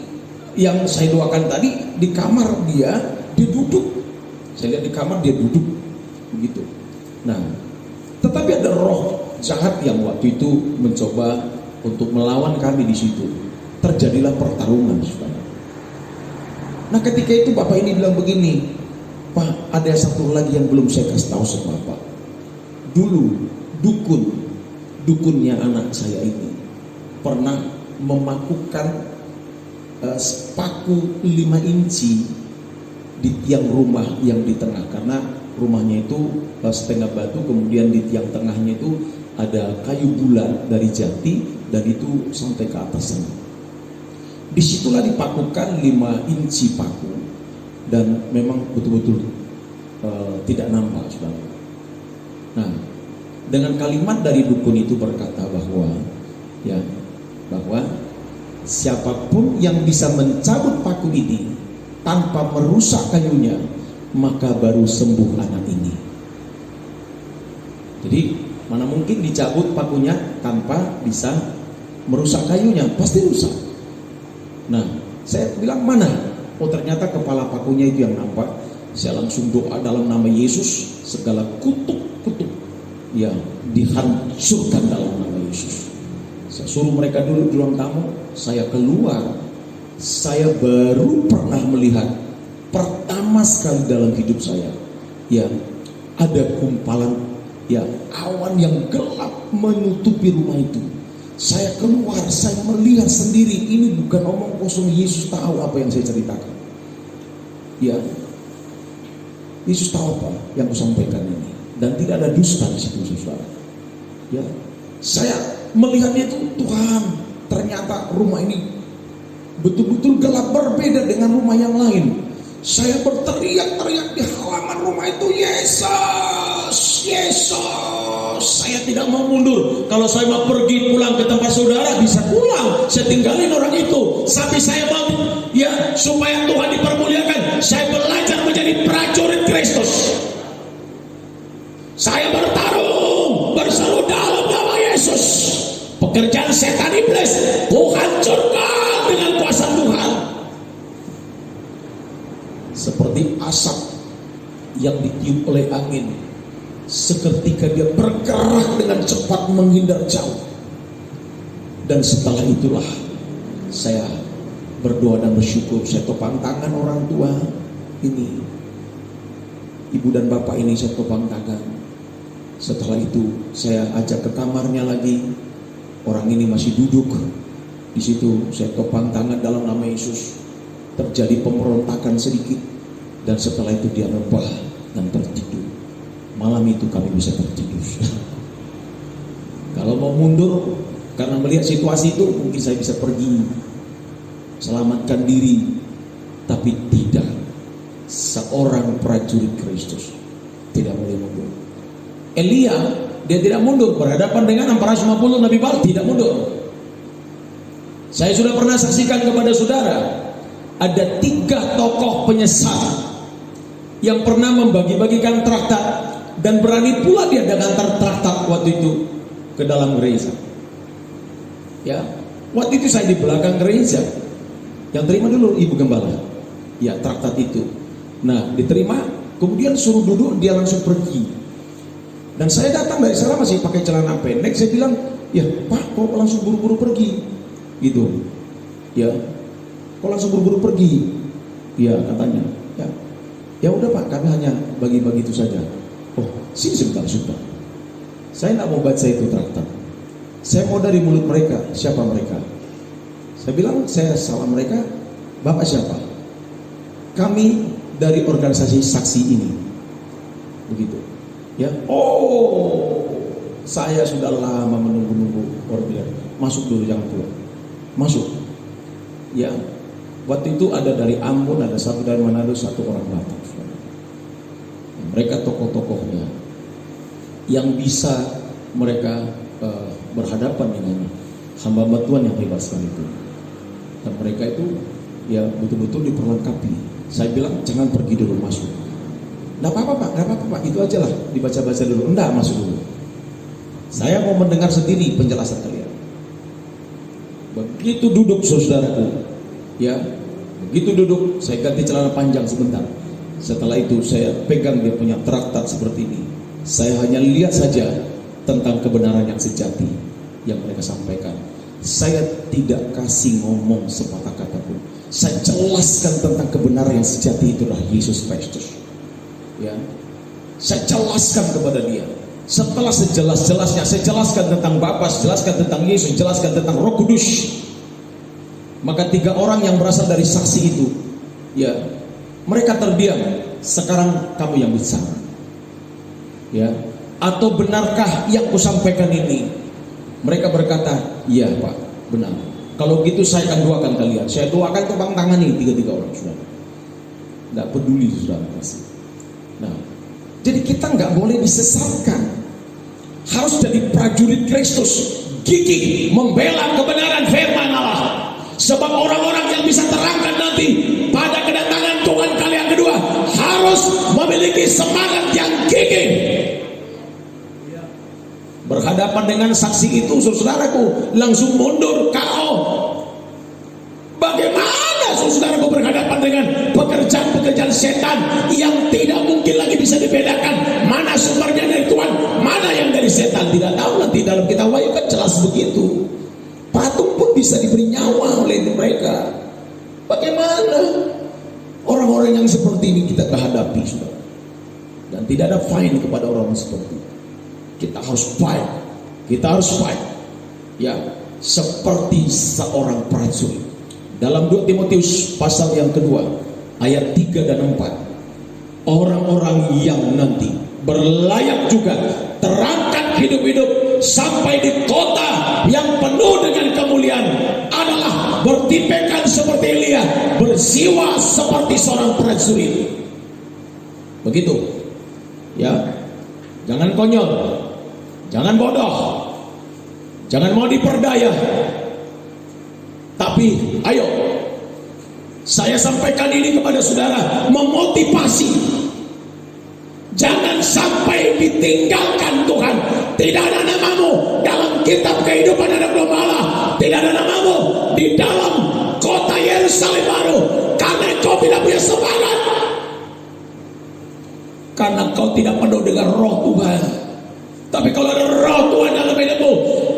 yang saya doakan tadi di kamar dia duduk. Saya lihat di kamar dia duduk begitu. Nah, tetapi ada roh jahat yang waktu itu mencoba untuk melawan kami di situ. Terjadilah pertarungan, saudara. Nah, ketika itu bapak ini bilang begini, Pak, ada satu lagi yang belum saya kasih tahu sama Bapak. Dulu dukunnya anak saya ini pernah memakukan paku 5 inci di tiang rumah yang di tengah, karena rumahnya itu setengah batu, kemudian di tiang tengahnya itu ada kayu bulat dari jati, dan itu sampai ke atas sana. Disitulah dipakukan 5 inci paku, dan memang betul-betul tidak nampak, saudara. Nah, dengan kalimat dari dukun itu berkata bahwa siapapun yang bisa mencabut paku ini tanpa merusak kayunya, maka baru sembuh anak ini. Jadi mana mungkin dicabut pakunya tanpa bisa merusak kayunya, pasti rusak. Nah, saya bilang mana? Oh, ternyata kepala pakunya itu yang nampak, Saya langsung doa dalam nama Yesus, segala kutuk-kutuk ya dihancurkan dalam nama Yesus. Saya suruh mereka dulu di ruang tamu, saya keluar. Saya baru pernah melihat pertama sekali dalam hidup saya ya ada gumpalan ya awan yang gelap menutupi rumah itu. Saya keluar, saya melihat sendiri, ini bukan omong kosong. Yesus tahu apa yang saya ceritakan. Ya, Yesus tahu apa yang kusampaikan ini, dan tidak ada dusta di situ, saudara. Ya, saya melihatnya itu, Tuhan, ternyata rumah ini betul-betul gelap, berbeda dengan rumah yang lain. Saya berteriak-teriak di halaman rumah itu, Yesus, Yesus. Saya tidak mau mundur. Kalau saya mau pergi pulang ke tempat saudara, bisa pulang. Saya tinggalin orang itu. Tapi saya mau ya supaya Tuhan dipermuliakan. Saya belajar menjadi prajurit Kristus. Saya bertarung, berseru dalam nama Yesus. Pekerjaan setan iblis, kuhancurkan dengan kuasa Tuhan. Seperti asap yang ditiup oleh angin, seketika dia bergerak dengan cepat menghindar jauh. Dan setelah itulah saya berdoa dan bersyukur. Saya topang tangan orang tua ini, ibu dan bapak ini, saya topang tangan. Setelah itu saya ajak ke kamarnya lagi. Orang ini masih duduk di situ. Saya topang tangan dalam nama Yesus. Terjadi pemberontakan sedikit, dan setelah itu dia rebah dan tertidur. Malam itu kami bisa tertidur. Kalau mau mundur karena melihat situasi itu, mungkin saya bisa pergi selamatkan diri, tapi tidak. Seorang prajurit Kristus tidak boleh mundur. Elia, dia tidak mundur berhadapan dengan 450 Nabi Baal, tidak mundur. Saya sudah pernah saksikan kepada saudara, ada 3 tokoh penyesat yang pernah membagi-bagikan traktat, dan berani pula dia dengan traktat waktu itu ke dalam gereja. Ya, waktu itu saya di belakang gereja. Yang terima dulu Ibu Gembala. Ya, traktat itu. Nah, diterima, kemudian suruh duduk, dia langsung pergi. Dan saya datang dari sana masih pakai celana pendek. Saya bilang, ya Pak, kok langsung buru-buru pergi? Gitu. Ya, kok langsung buru-buru pergi? Ya, katanya. Ya udah Pak, kami hanya bagi-bagi itu saja. Oh, sini sebentar. Saya tidak mau baca itu traktat. Saya mau dari mulut mereka. Siapa mereka? Saya bilang, saya salam mereka. Bapak siapa? Kami dari organisasi saksi ini. Begitu. Ya. Oh, saya sudah lama menunggu-nunggu. Masuk dulu, jangan keluar. Masuk. Ya. Waktu itu ada dari Ambon, ada satu dari Manado, satu orang Batak. Mereka tokoh-tokohnya yang bisa mereka berhadapan dengan hamba Tuhan yang hebat sekali itu. Dan mereka itu ya betul-betul diperlengkapi. Saya bilang jangan pergi dulu, masuk. Nggak apa-apa Pak, nggak apa-apa Pak, itu aja lah, dibaca-baca dulu. Enggak, masuk dulu. Saya mau mendengar sendiri penjelasan kalian. Begitu duduk saudaraku, ya, begitu duduk, saya ganti celana panjang sebentar. Setelah itu saya pegang dia punya traktat seperti ini. Saya hanya lihat saja tentang kebenaran yang sejati yang mereka sampaikan. Saya tidak kasih ngomong sepatah kata pun. Saya jelaskan tentang kebenaran yang sejati, itulah Yesus Kristus. Ya, saya jelaskan kepada dia. Setelah sejelas-jelasnya, saya jelaskan tentang Bapa, jelaskan tentang Yesus, jelaskan tentang Roh Kudus. Maka 3 orang yang berasal dari saksi itu, ya, mereka terdiam. Sekarang kamu yang bicara, ya, atau benarkah yang kusampaikan ini? Mereka berkata, iya Pak, benar. Kalau gitu saya akan doakan kalian. Saya doakan tepang tangan ini 3 orang, saudara. Nggak peduli saudara kasih. Nah, jadi kita nggak boleh disesatkan. Harus jadi prajurit Kristus, gigih membela kebenaran firman Allah. Sebab orang-orang yang bisa terangkan nanti pada kedatangan Tuhan kali yang kedua harus memiliki semangat yang gigih. Berhadapan dengan saksi itu, saudaraku, langsung mundur KO. Bagaimana saudaraku berhadapan dengan pekerjaan-pekerjaan setan yang tidak mungkin lagi bisa dibedakan mana sumbernya dari Tuhan, mana yang dari setan. Tidak tahu, nanti dalam kitab Wahyu kan jelas begitu. Patung pun bisa diberi nyawa oleh mereka. Bagaimana orang-orang yang seperti ini kita hadapi, saudara? Dan tidak ada fine kepada orang seperti itu. Kita harus fight. Kita harus fight. Ya, seperti seorang prajurit. Dalam 2 Timotius pasal yang kedua, ayat 3 dan 4. Orang-orang yang nanti berlayak juga terangkat hidup-hidup sampai di kota yang penuh dengan kemuliaan adalah bertipekan seperti Elia, bersiwa seperti seorang prajurit. Begitu. Ya. Jangan konyol. Jangan bodoh. Jangan mau diperdaya. Tapi ayo, saya sampaikan ini kepada saudara, memotivasi. Jangan sampai ditinggalkan Tuhan. Tidak ada namamu dalam kitab kehidupan anak domba Allah. Tidak ada namamu di dalam kota Yerusalem baru, karena kau tidak punya semangat, karena kau tidak penuh dengan roh Tuhan. Tapi kalau ada roh Tuhan dalam hidupmu,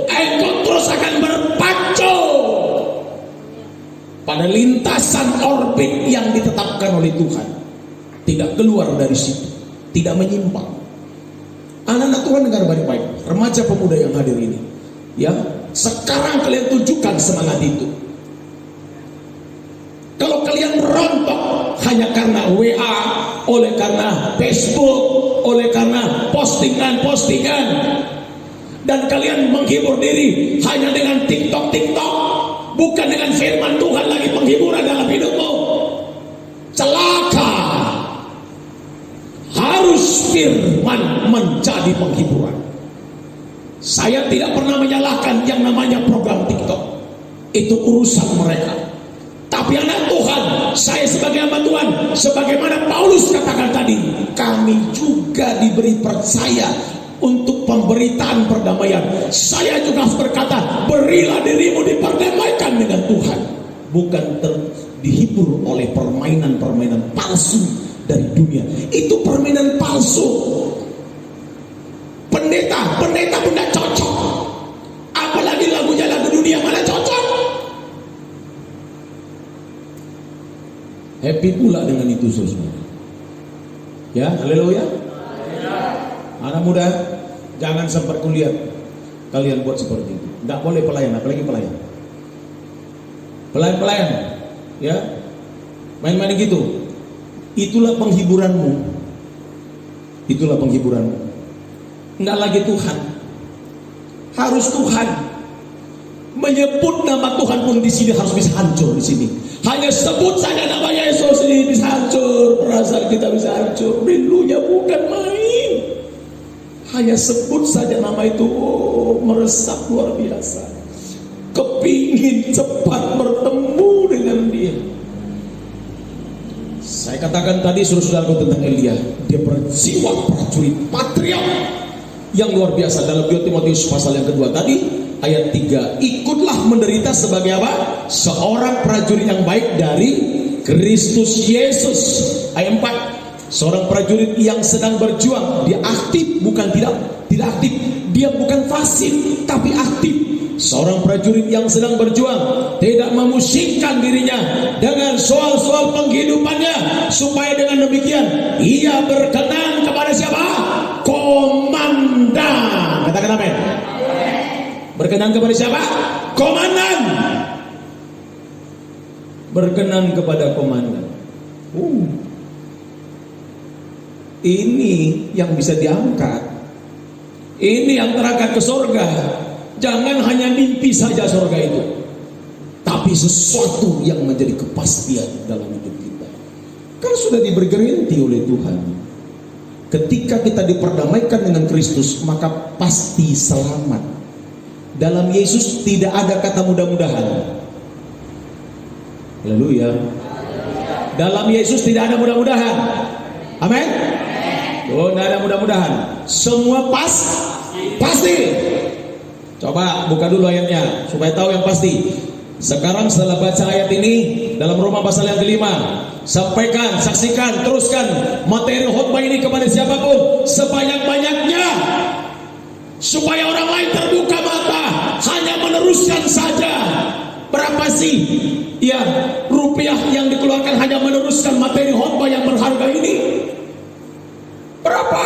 engkau terus akan berpacu pada lintasan orbit yang ditetapkan oleh Tuhan. Tidak keluar dari situ, tidak menyimpang. Anak-anak Tuhan dengar baik-baik, remaja pemuda yang hadir ini, ya, sekarang kalian tunjukkan semangat itu. Kalau kalian rontok hanya karena WA, oleh karena Facebook, oleh karena postingan-postingan, dan kalian menghibur diri hanya dengan TikTok, bukan dengan firman Tuhan lagi penghiburan dalam hidupmu, celaka. Harus firman menjadi penghiburan. Saya tidak pernah menyalahkan yang namanya program TikTok, itu urusan mereka. Tapi anak Tuhan, saya sebagai hamba Tuhan, sebagaimana Paulus katakan tadi, kami juga diberi percaya untuk pemberitaan perdamaian. Saya juga harus berkata, berilah dirimu diperdamaikan dengan Tuhan, bukan dihibur oleh permainan-permainan palsu dari dunia. Itu permainan palsu. Pendeta pun tidak cocok, apalagi lagunya lagu dunia, mana cocok. Happy pula dengan itu, saudara. Ya, haleluya. Anak muda, jangan sampai kuliah kalian buat seperti itu. Tidak boleh pelayan, apalagi pelayan. Pelayan, ya, main-main gitu. Itulah penghiburanmu. Itulah penghiburanmu. Tidak lagi Tuhan. Harus Tuhan. Menyebut nama Tuhan pun di sini harus bisa hancur di sini. Hanya sebut saja nama Yesus ini bisa hancur, perasaan kita bisa hancur. Rindunya bukan main. Hanya sebut saja nama itu, oh, meresap luar biasa. Kepingin cepat bertemu dengan Dia. Saya katakan tadi saudara-saudara tentang Elia, dia berjiwa prajurit, patriot yang luar biasa. Dalam 2 Timotius pasal yang kedua tadi ayat 3, ikutlah menderita sebagai apa? Seorang prajurit yang baik dari Kristus Yesus. Ayat 4, seorang prajurit yang sedang berjuang, dia aktif, bukan tidak aktif. Dia bukan pasif tapi aktif. Seorang prajurit yang sedang berjuang, tidak memusingkan dirinya dengan soal-soal penghidupannya, supaya dengan demikian ia berkenan kepada siapa? Komandan. Katakan amin. Berkenan kepada siapa? Komandan. Berkenan kepada komandan. Ini yang bisa diangkat. Ini yang terangkat ke surga. Jangan hanya mimpi saja surga itu, tapi sesuatu yang menjadi kepastian dalam hidup kita. Kan sudah diberi garansi oleh Tuhan. Ketika kita diperdamaikan dengan Kristus, maka pasti selamat. Dalam Yesus tidak ada kata mudah-mudahan. Haleluya. Dalam Yesus tidak ada mudah-mudahan. Amin. Oh, tidak ada mudah-mudahan. Semua pasti. Coba buka dulu supaya tahu yang pasti. Sekarang setelah baca ayat ini dalam Roma pasal yang kelima, sampaikan, saksikan, teruskan materi khotbah ini kepada siapapun sebanyak-banyaknya, supaya orang lain terbuka mata. Hanya meneruskan saja. Berapa sih ya rupiah yang dikeluarkan hanya meneruskan materi khotbah yang berharga ini? Berapa?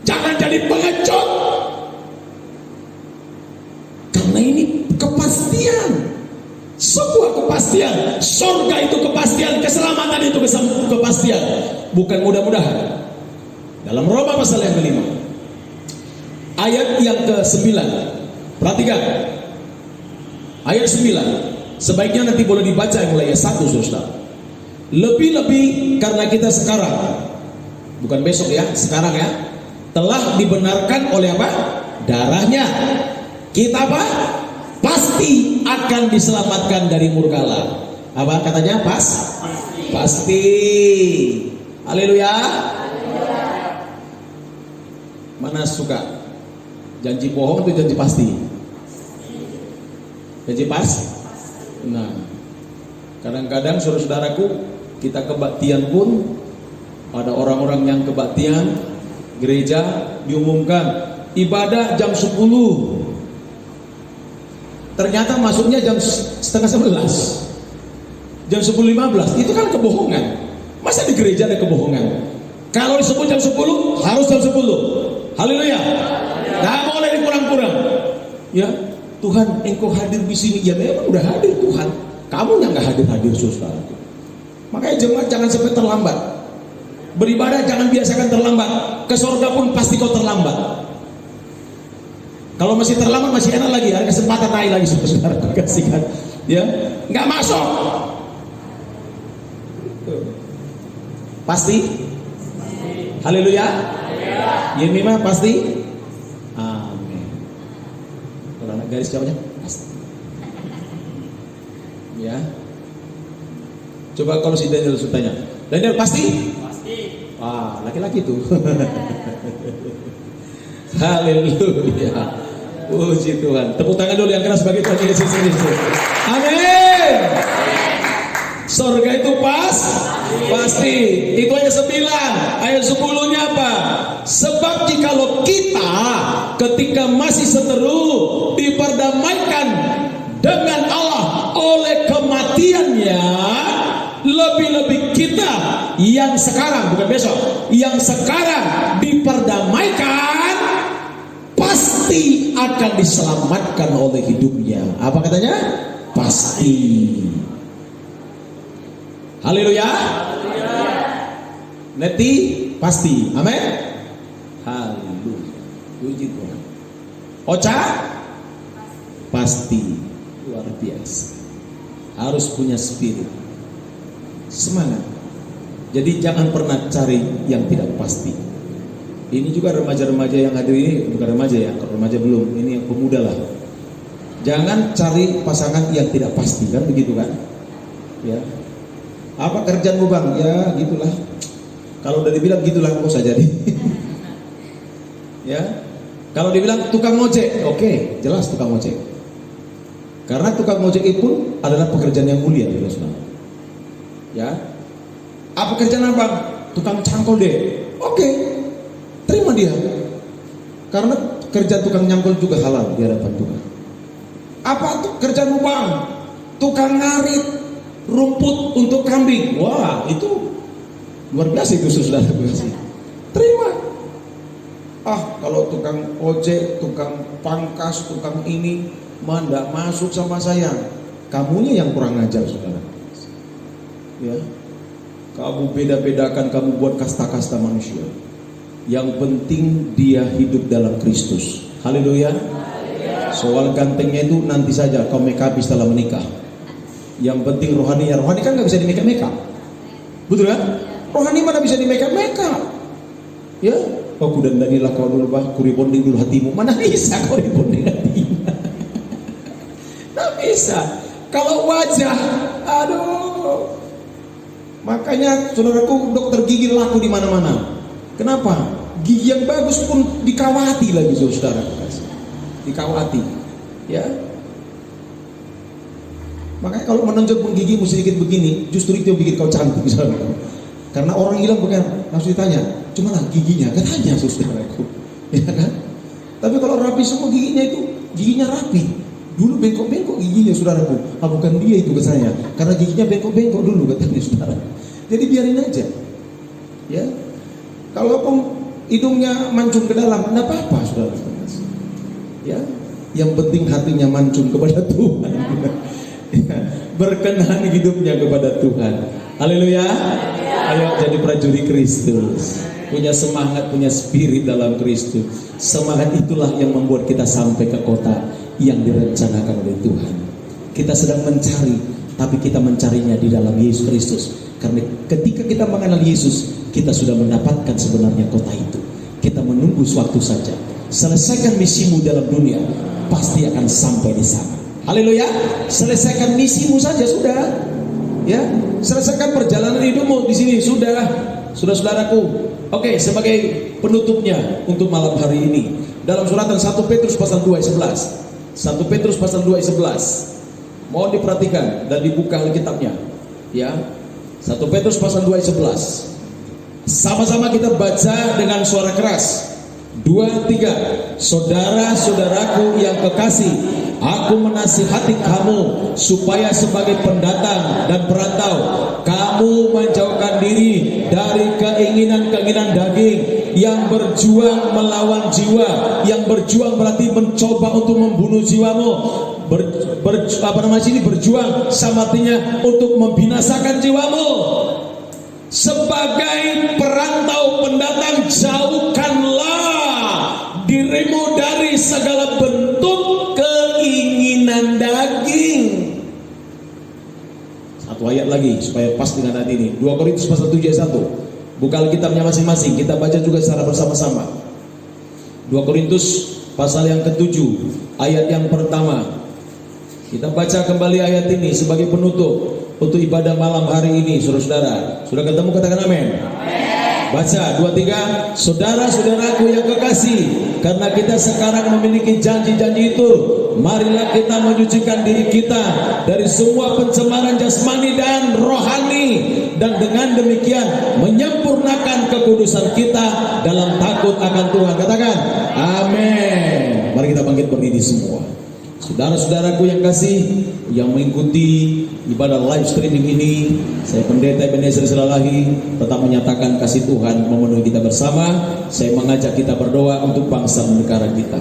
Jangan jadi pengecut. Karena ini kepastian, sebuah kepastian. Surga itu kepastian, keselamatan itu kepastian, bukan mudah-mudahan. Dalam Roma pasal yang kelima, ayat yang ke-9, perhatikan ayat 9. Sebaiknya nanti boleh dibaca mulai ayat 1, saudara. Lebih-lebih karena kita sekarang, bukan besok ya, sekarang ya, telah dibenarkan oleh apa? Darahnya. Kita apa? Pasti akan diselamatkan dari murka. Apa katanya? Pasti. Haleluya. Mana suka? Janji bohong atau janji pasti? Janji pas? Nah, kadang-kadang saudara-saudaraku, kita kebaktian pun ada orang-orang yang kebaktian gereja diumumkan ibadah jam 10, ternyata masuknya jam setengah 11, jam 10.15. Itu kan kebohongan. Masa di gereja ada kebohongan? Kalau disebut jam 10 harus jam 10. Haleluya. Nggak boleh dikurang-kurang. Ya, Tuhan engkau hadir di sini. Ya memang udah hadir Tuhan. Kamu yang nggak hadir-hadir, saudara. Makanya jemaat jangan sampai terlambat. Beribadah jangan biasakan terlambat. Ke surga pun pasti kau terlambat. Kalau masih terlambat masih enak lagi, ada kesempatan naik lagi, saudara. Kasihkan, ya, nggak masuk. Pasti. Haleluya. Ya memang pasti. Amin. Kalau anak garis jawabnya pasti. Ya. Coba kalau si Daniel tanya, Daniel pasti? Pasti. Ah, laki-laki tuh. Haleluya. Puji Tuhan. Tepuk tangan dulu yang keras bagi Tuhan Yesus Kristus. Amin. Surga itu pasti. Itu ayat 9. Ayat 10-nya apa? Sebab jikalau kita ketika masih seteru diperdamaikan dengan Allah oleh kematiannya, lebih-lebih kita yang sekarang, bukan besok, yang sekarang diperdamaikan, pasti akan diselamatkan oleh hidupnya. Apa katanya? Pasti. Haleluya. Neti pasti. Amin. Haleluya. Puji Tuhan. Ocha pasti. Luar biasa. Harus punya spirit, semangat. Jadi jangan pernah cari yang tidak pasti. Ini juga remaja-remaja yang hadir ini, bukan remaja ya, kalau remaja belum, ini yang pemuda lah. Jangan cari pasangan yang tidak pasti, kan begitu kan? Ya. Apa kerjaanmu bang? Ya gitulah. Kalau udah dibilang gitulah, mau saja jadi. Ya. Kalau dibilang tukang ojek, oke, jelas tukang ojek. Karena tukang ojek itu adalah pekerjaan yang mulia, saudara. Ya. Apa kerjaan abang? Tukang cangkol deh. Oke, terima dia. Karena kerja tukang nyangkul juga halal di hadapan Tuhan. Apa tuh kerjaanmu bang? Tukang ngarit rumput untuk kambing. Wah, itu luar biasa itu, saudara. Terima. Ah, kalau tukang ojek, tukang pangkas, tukang ini mah nggak masuk sama saya. Kamunya yang kurang ajar, saudara. Ya, kamu beda-bedakan, kamu buat kasta-kasta manusia. Yang penting dia hidup dalam Kristus. Haleluya. Soal gantengnya itu nanti saja, kau make up setelah menikah. Yang penting rohaninya. Rohani kan nggak bisa di make up. Betul kan? Rohani mana bisa di make up? Ya, kau kudandanilah kau dulu bah, kuribonding dulu hatimu. Mana bisa kau ribonding hatimu? Nggak bisa. Kalau wajah, aduh. Makanya saudaraku, dokter gigi laku di mana-mana. Kenapa? Gigi yang bagus pun dikawati lagi, saudara. Dikawati, ya. Makanya kalau menonjolkan gigimu sedikit begini, justru itu yang bikin kau cantik, saudaraku. Karena orang hilang bukan langsung ditanya, cuma lah giginya, katanya saudaraku, ya kan? Tapi kalau rapi semua giginya itu, giginya rapi. Dulu bengkok-bengkok giginya, saudaraku. Bukan dia itu ke saya, karena giginya bengkok-bengkok dulu katanya, saudara. Jadi biarin aja, ya. Kalaupun hidungnya mancung ke dalam, tidak apa-apa, saudara. Ya, yang penting hatinya mancung kepada Tuhan. Berkenan hidupnya kepada Tuhan. Haleluya. Ayo jadi prajurit Kristus, punya semangat, punya spirit dalam Kristus. Semangat itulah yang membuat kita sampai ke kota yang direncanakan oleh Tuhan. Kita sedang mencari, tapi kita mencarinya di dalam Yesus Kristus. Karena ketika kita mengenal Yesus, kita sudah mendapatkan sebenarnya kota itu. Kita menunggu suatu saja. Selesaikan misimu dalam dunia, pasti akan sampai di sana. Haleluya. Selesaikan misimu saja sudah. Ya, selesaikan perjalanan hidupmu di sini sudah, saudaraku. Oke, sebagai penutupnya untuk malam hari ini, dalam suratan 1 Petrus pasal 2 ayat 11. 1 Petrus pasal 2 ayat 11. Mohon diperhatikan dan dibuka Alkitabnya. Ya. 1 Petrus pasal 2 ayat 11. Sama-sama kita baca dengan suara keras. 2, 3. Saudara-saudaraku yang kekasih, aku menasihati kamu supaya sebagai pendatang dan perantau kamu menjauhkan diri dari keinginan-keinginan daging yang berjuang melawan jiwa. Yang berjuang berarti mencoba untuk membunuh jiwamu. Berjuang sama artinya untuk membinasakan jiwamu. Sebagai perantau pendatang, jauhkanlah dirimu dari segala bentuk keinginan daging. Satu ayat lagi supaya pas dengan ayat ini. 2 Korintus pasal 7 ayat 1. Buka Alkitabnya masing-masing, kita baca juga secara bersama-sama. 2 Korintus pasal yang ke-7 ayat yang pertama. Kita baca kembali ayat ini sebagai penutup untuk ibadah malam hari ini, saudara-saudara. Sudah ketemu, katakan amin. Baca 2, 3. Saudara-saudaraku yang kekasih, karena kita sekarang memiliki janji-janji itu, marilah kita menyucikan diri kita dari semua pencemaran jasmani dan rohani, dan dengan demikian menyempurnakan kekudusan kita dalam takut akan Tuhan. Katakan amin. Mari kita bangkit berdiri semua. Saudara-saudaraku yang kasih, yang mengikuti ibadah live streaming ini, saya Pendeta Ebenezer Silalahi tetap menyatakan kasih Tuhan memenuhi kita bersama. Saya mengajak kita berdoa untuk bangsa dan negara kita.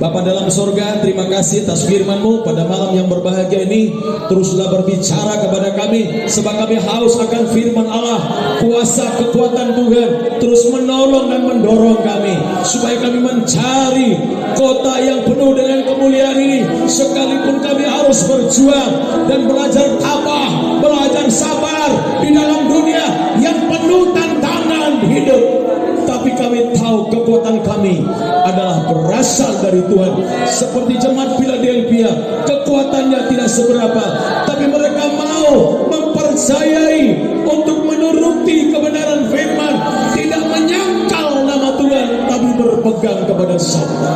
Bapa dalam sorga, terima kasih atas firman-Mu pada malam yang berbahagia ini. Teruslah berbicara kepada kami, sebab kami haus akan firman Allah. Kuasa kekuatan Tuhan terus menolong dan mendorong kami, supaya kami mencari kota yang penuh dengan kemuliaan ini. Sekalipun kami harus berjuang dan belajar tabah, belajar sabar di dalam dunia yang penuh tantangan hidup, tapi kami tahu kekuatan kami adalah berasal dari Tuhan. Seperti jemaat Philadelphia, kekuatannya tidak seberapa, tapi mereka mau mempercayai untuk menuruti kebenaran firman, tidak menyangkal nama Tuhan, tapi berpegang kepada sabda.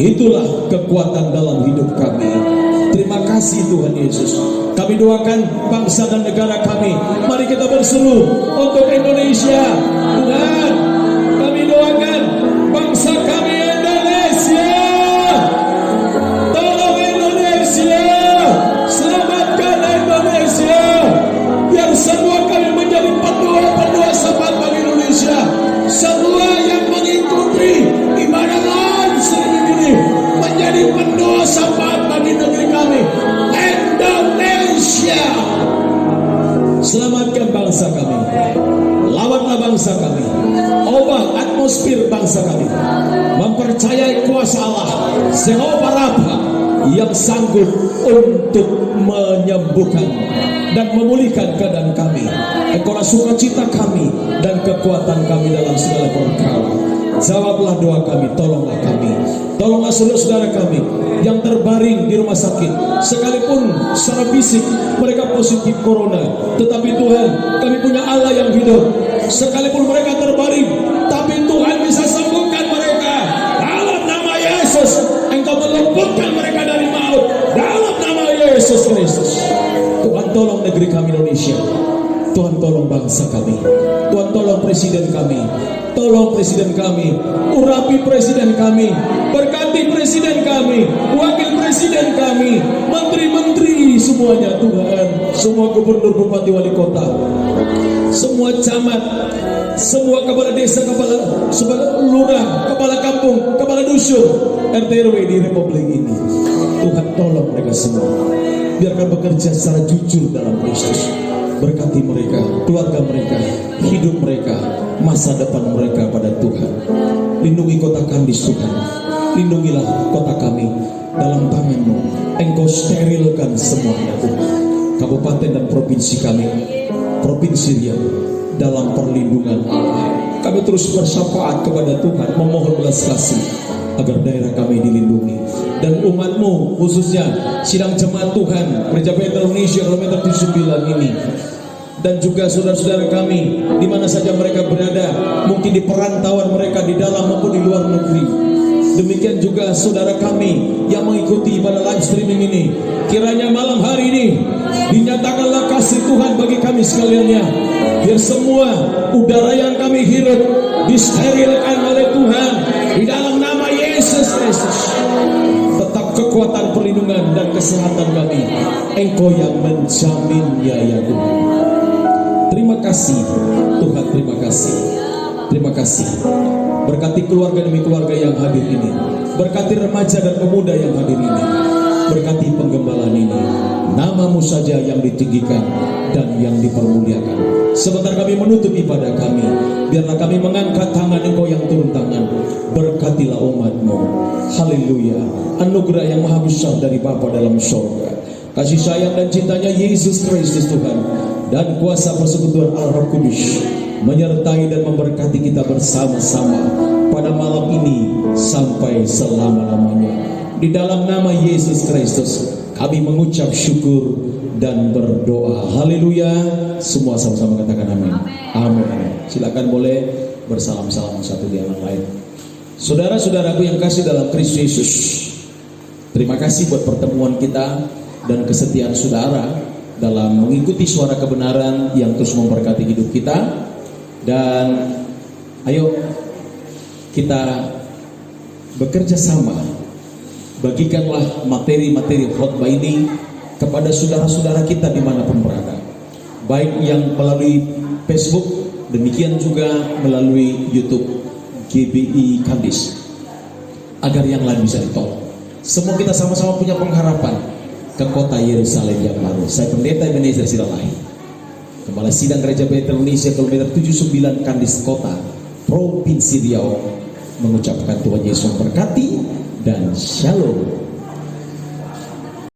Itulah kekuatan dalam hidup kami. Terima kasih Tuhan Yesus. Kami doakan bangsa dan negara kami. Mari kita berseru untuk Indonesia. Tuhan, kami doakan bangsa kami Indonesia. Tolong Indonesia, selamatkan Indonesia. Biar semua kami menjadi pendua-pendua syafaat bagi Indonesia. Semua yang mengikuti ibadah live streaming ini menjadi pendua syafaat bagi negeri kami Indonesia. Selamatkan bangsa kami, lawanlah bangsa kami, ubah atmosfer bangsa kami, mempercayai kuasa Allah Jehovah Rafa yang sanggup untuk menyembuhkan dan memulihkan keadaan kami, ekonomi sukacita kami dan kekuatan kami dalam segala perkara. Jawablah doa kami, tolonglah kami, tolonglah saudara-saudara kami yang terbaring di rumah sakit, sekalipun secara fisik mereka positif corona, tetapi Tuhan, kami punya Allah yang hidup. Sekalipun mereka terbaring, tapi Tuhan bisa sembuhkan mereka. Dalam nama Yesus, Engkau meluputkan mereka dari maut. Dalam nama Yesus Kristus. negeri kami Indonesia. Tuhan tolong bangsa kami, Tuhan tolong presiden kami, tolong presiden kami, urapi presiden kami, berkati presiden kami, wakil presiden kami, menteri-menteri semuanya Tuhan, semua gubernur, bupati, wali kota, semua camat, semua kepala desa, kepala lurah, kepala kampung, kepala dusun, RT RW di Republik ini. Tuhan tolong mereka semua, biarkan bekerja secara jujur dalam Kristus. Berkati mereka, keluarga mereka, hidup mereka, masa depan mereka pada Tuhan. Lindungi kota Kandis Tuhan, lindungilah kota kami dalam tangan-Mu. Engkau sterilkan semuanya Tuhan. Kabupaten dan provinsi kami, Provinsi Riau, dalam perlindungan Allah. Kami terus bersyafaat kepada Tuhan, memohon belas kasih agar daerah kami dilindungi, dan umat-Mu khususnya sidang jemaat Tuhan Gereja Bethel Indonesia kilometer 79 ini, dan juga saudara-saudara kami di mana saja mereka berada, mungkin di perantauan mereka di dalam maupun di luar negeri. Demikian juga saudara kami yang mengikuti pada live streaming ini, kiranya malam hari ini dinyatakanlah kasih Tuhan bagi kami sekaliannya, biar semua udara yang kami hirup disterilkan oleh Tuhan di dalam nama Yesus Kristus. Tetap kekuatan perlindungan dan kesehatan kami, Engkau yang menjaminnya ya Tuhan. Terima kasih Tuhan, terima kasih, terima kasih. Berkati keluarga demi keluarga yang hadir ini, berkati remaja dan pemuda yang hadir ini, berkati penggembalaan ini. Nama-Mu saja yang ditinggikan dan yang dipermuliakan. Sebentar kami menutup ibadah kami, biarlah kami mengangkat tangan, Engkau yang turun tangan. Berkatilah umat-Mu. Haleluya. Anugerah yang maha besar dari Bapa dalam surga, kasih sayang dan cintanya Yesus Kristus Tuhan, dan kuasa persekutuan Allah Roh Kudus menyertai dan memberkati kita bersama-sama pada malam ini sampai selama-lamanya. Di dalam nama Yesus Kristus kami mengucap syukur dan berdoa. Haleluya. Semua sama-sama katakan amin. Amin. Silakan boleh bersalam-salam satu di yang lain. Saudara-saudaraku yang kasih dalam Kristus Yesus, terima kasih buat pertemuan kita dan kesetiaan saudara dalam mengikuti suara kebenaran yang terus memberkati hidup kita. Dan ayo kita bekerja sama, bagikanlah materi-materi khotbah ini kepada saudara-saudara kita dimanapun berada, baik yang melalui Facebook, demikian juga melalui YouTube GBI Kandis, agar yang lain bisa ditolong. Semua kita sama-sama punya pengharapan ke kota Yerusalem yang baru. Saya Pendeta Ebenezer Siralahi, Kepala Sidang Gereja Bethel Indonesia kilometer 79 Kandis Kota, Provinsi Riau, mengucapkan Tuhan Yesus memberkati dan Shalom.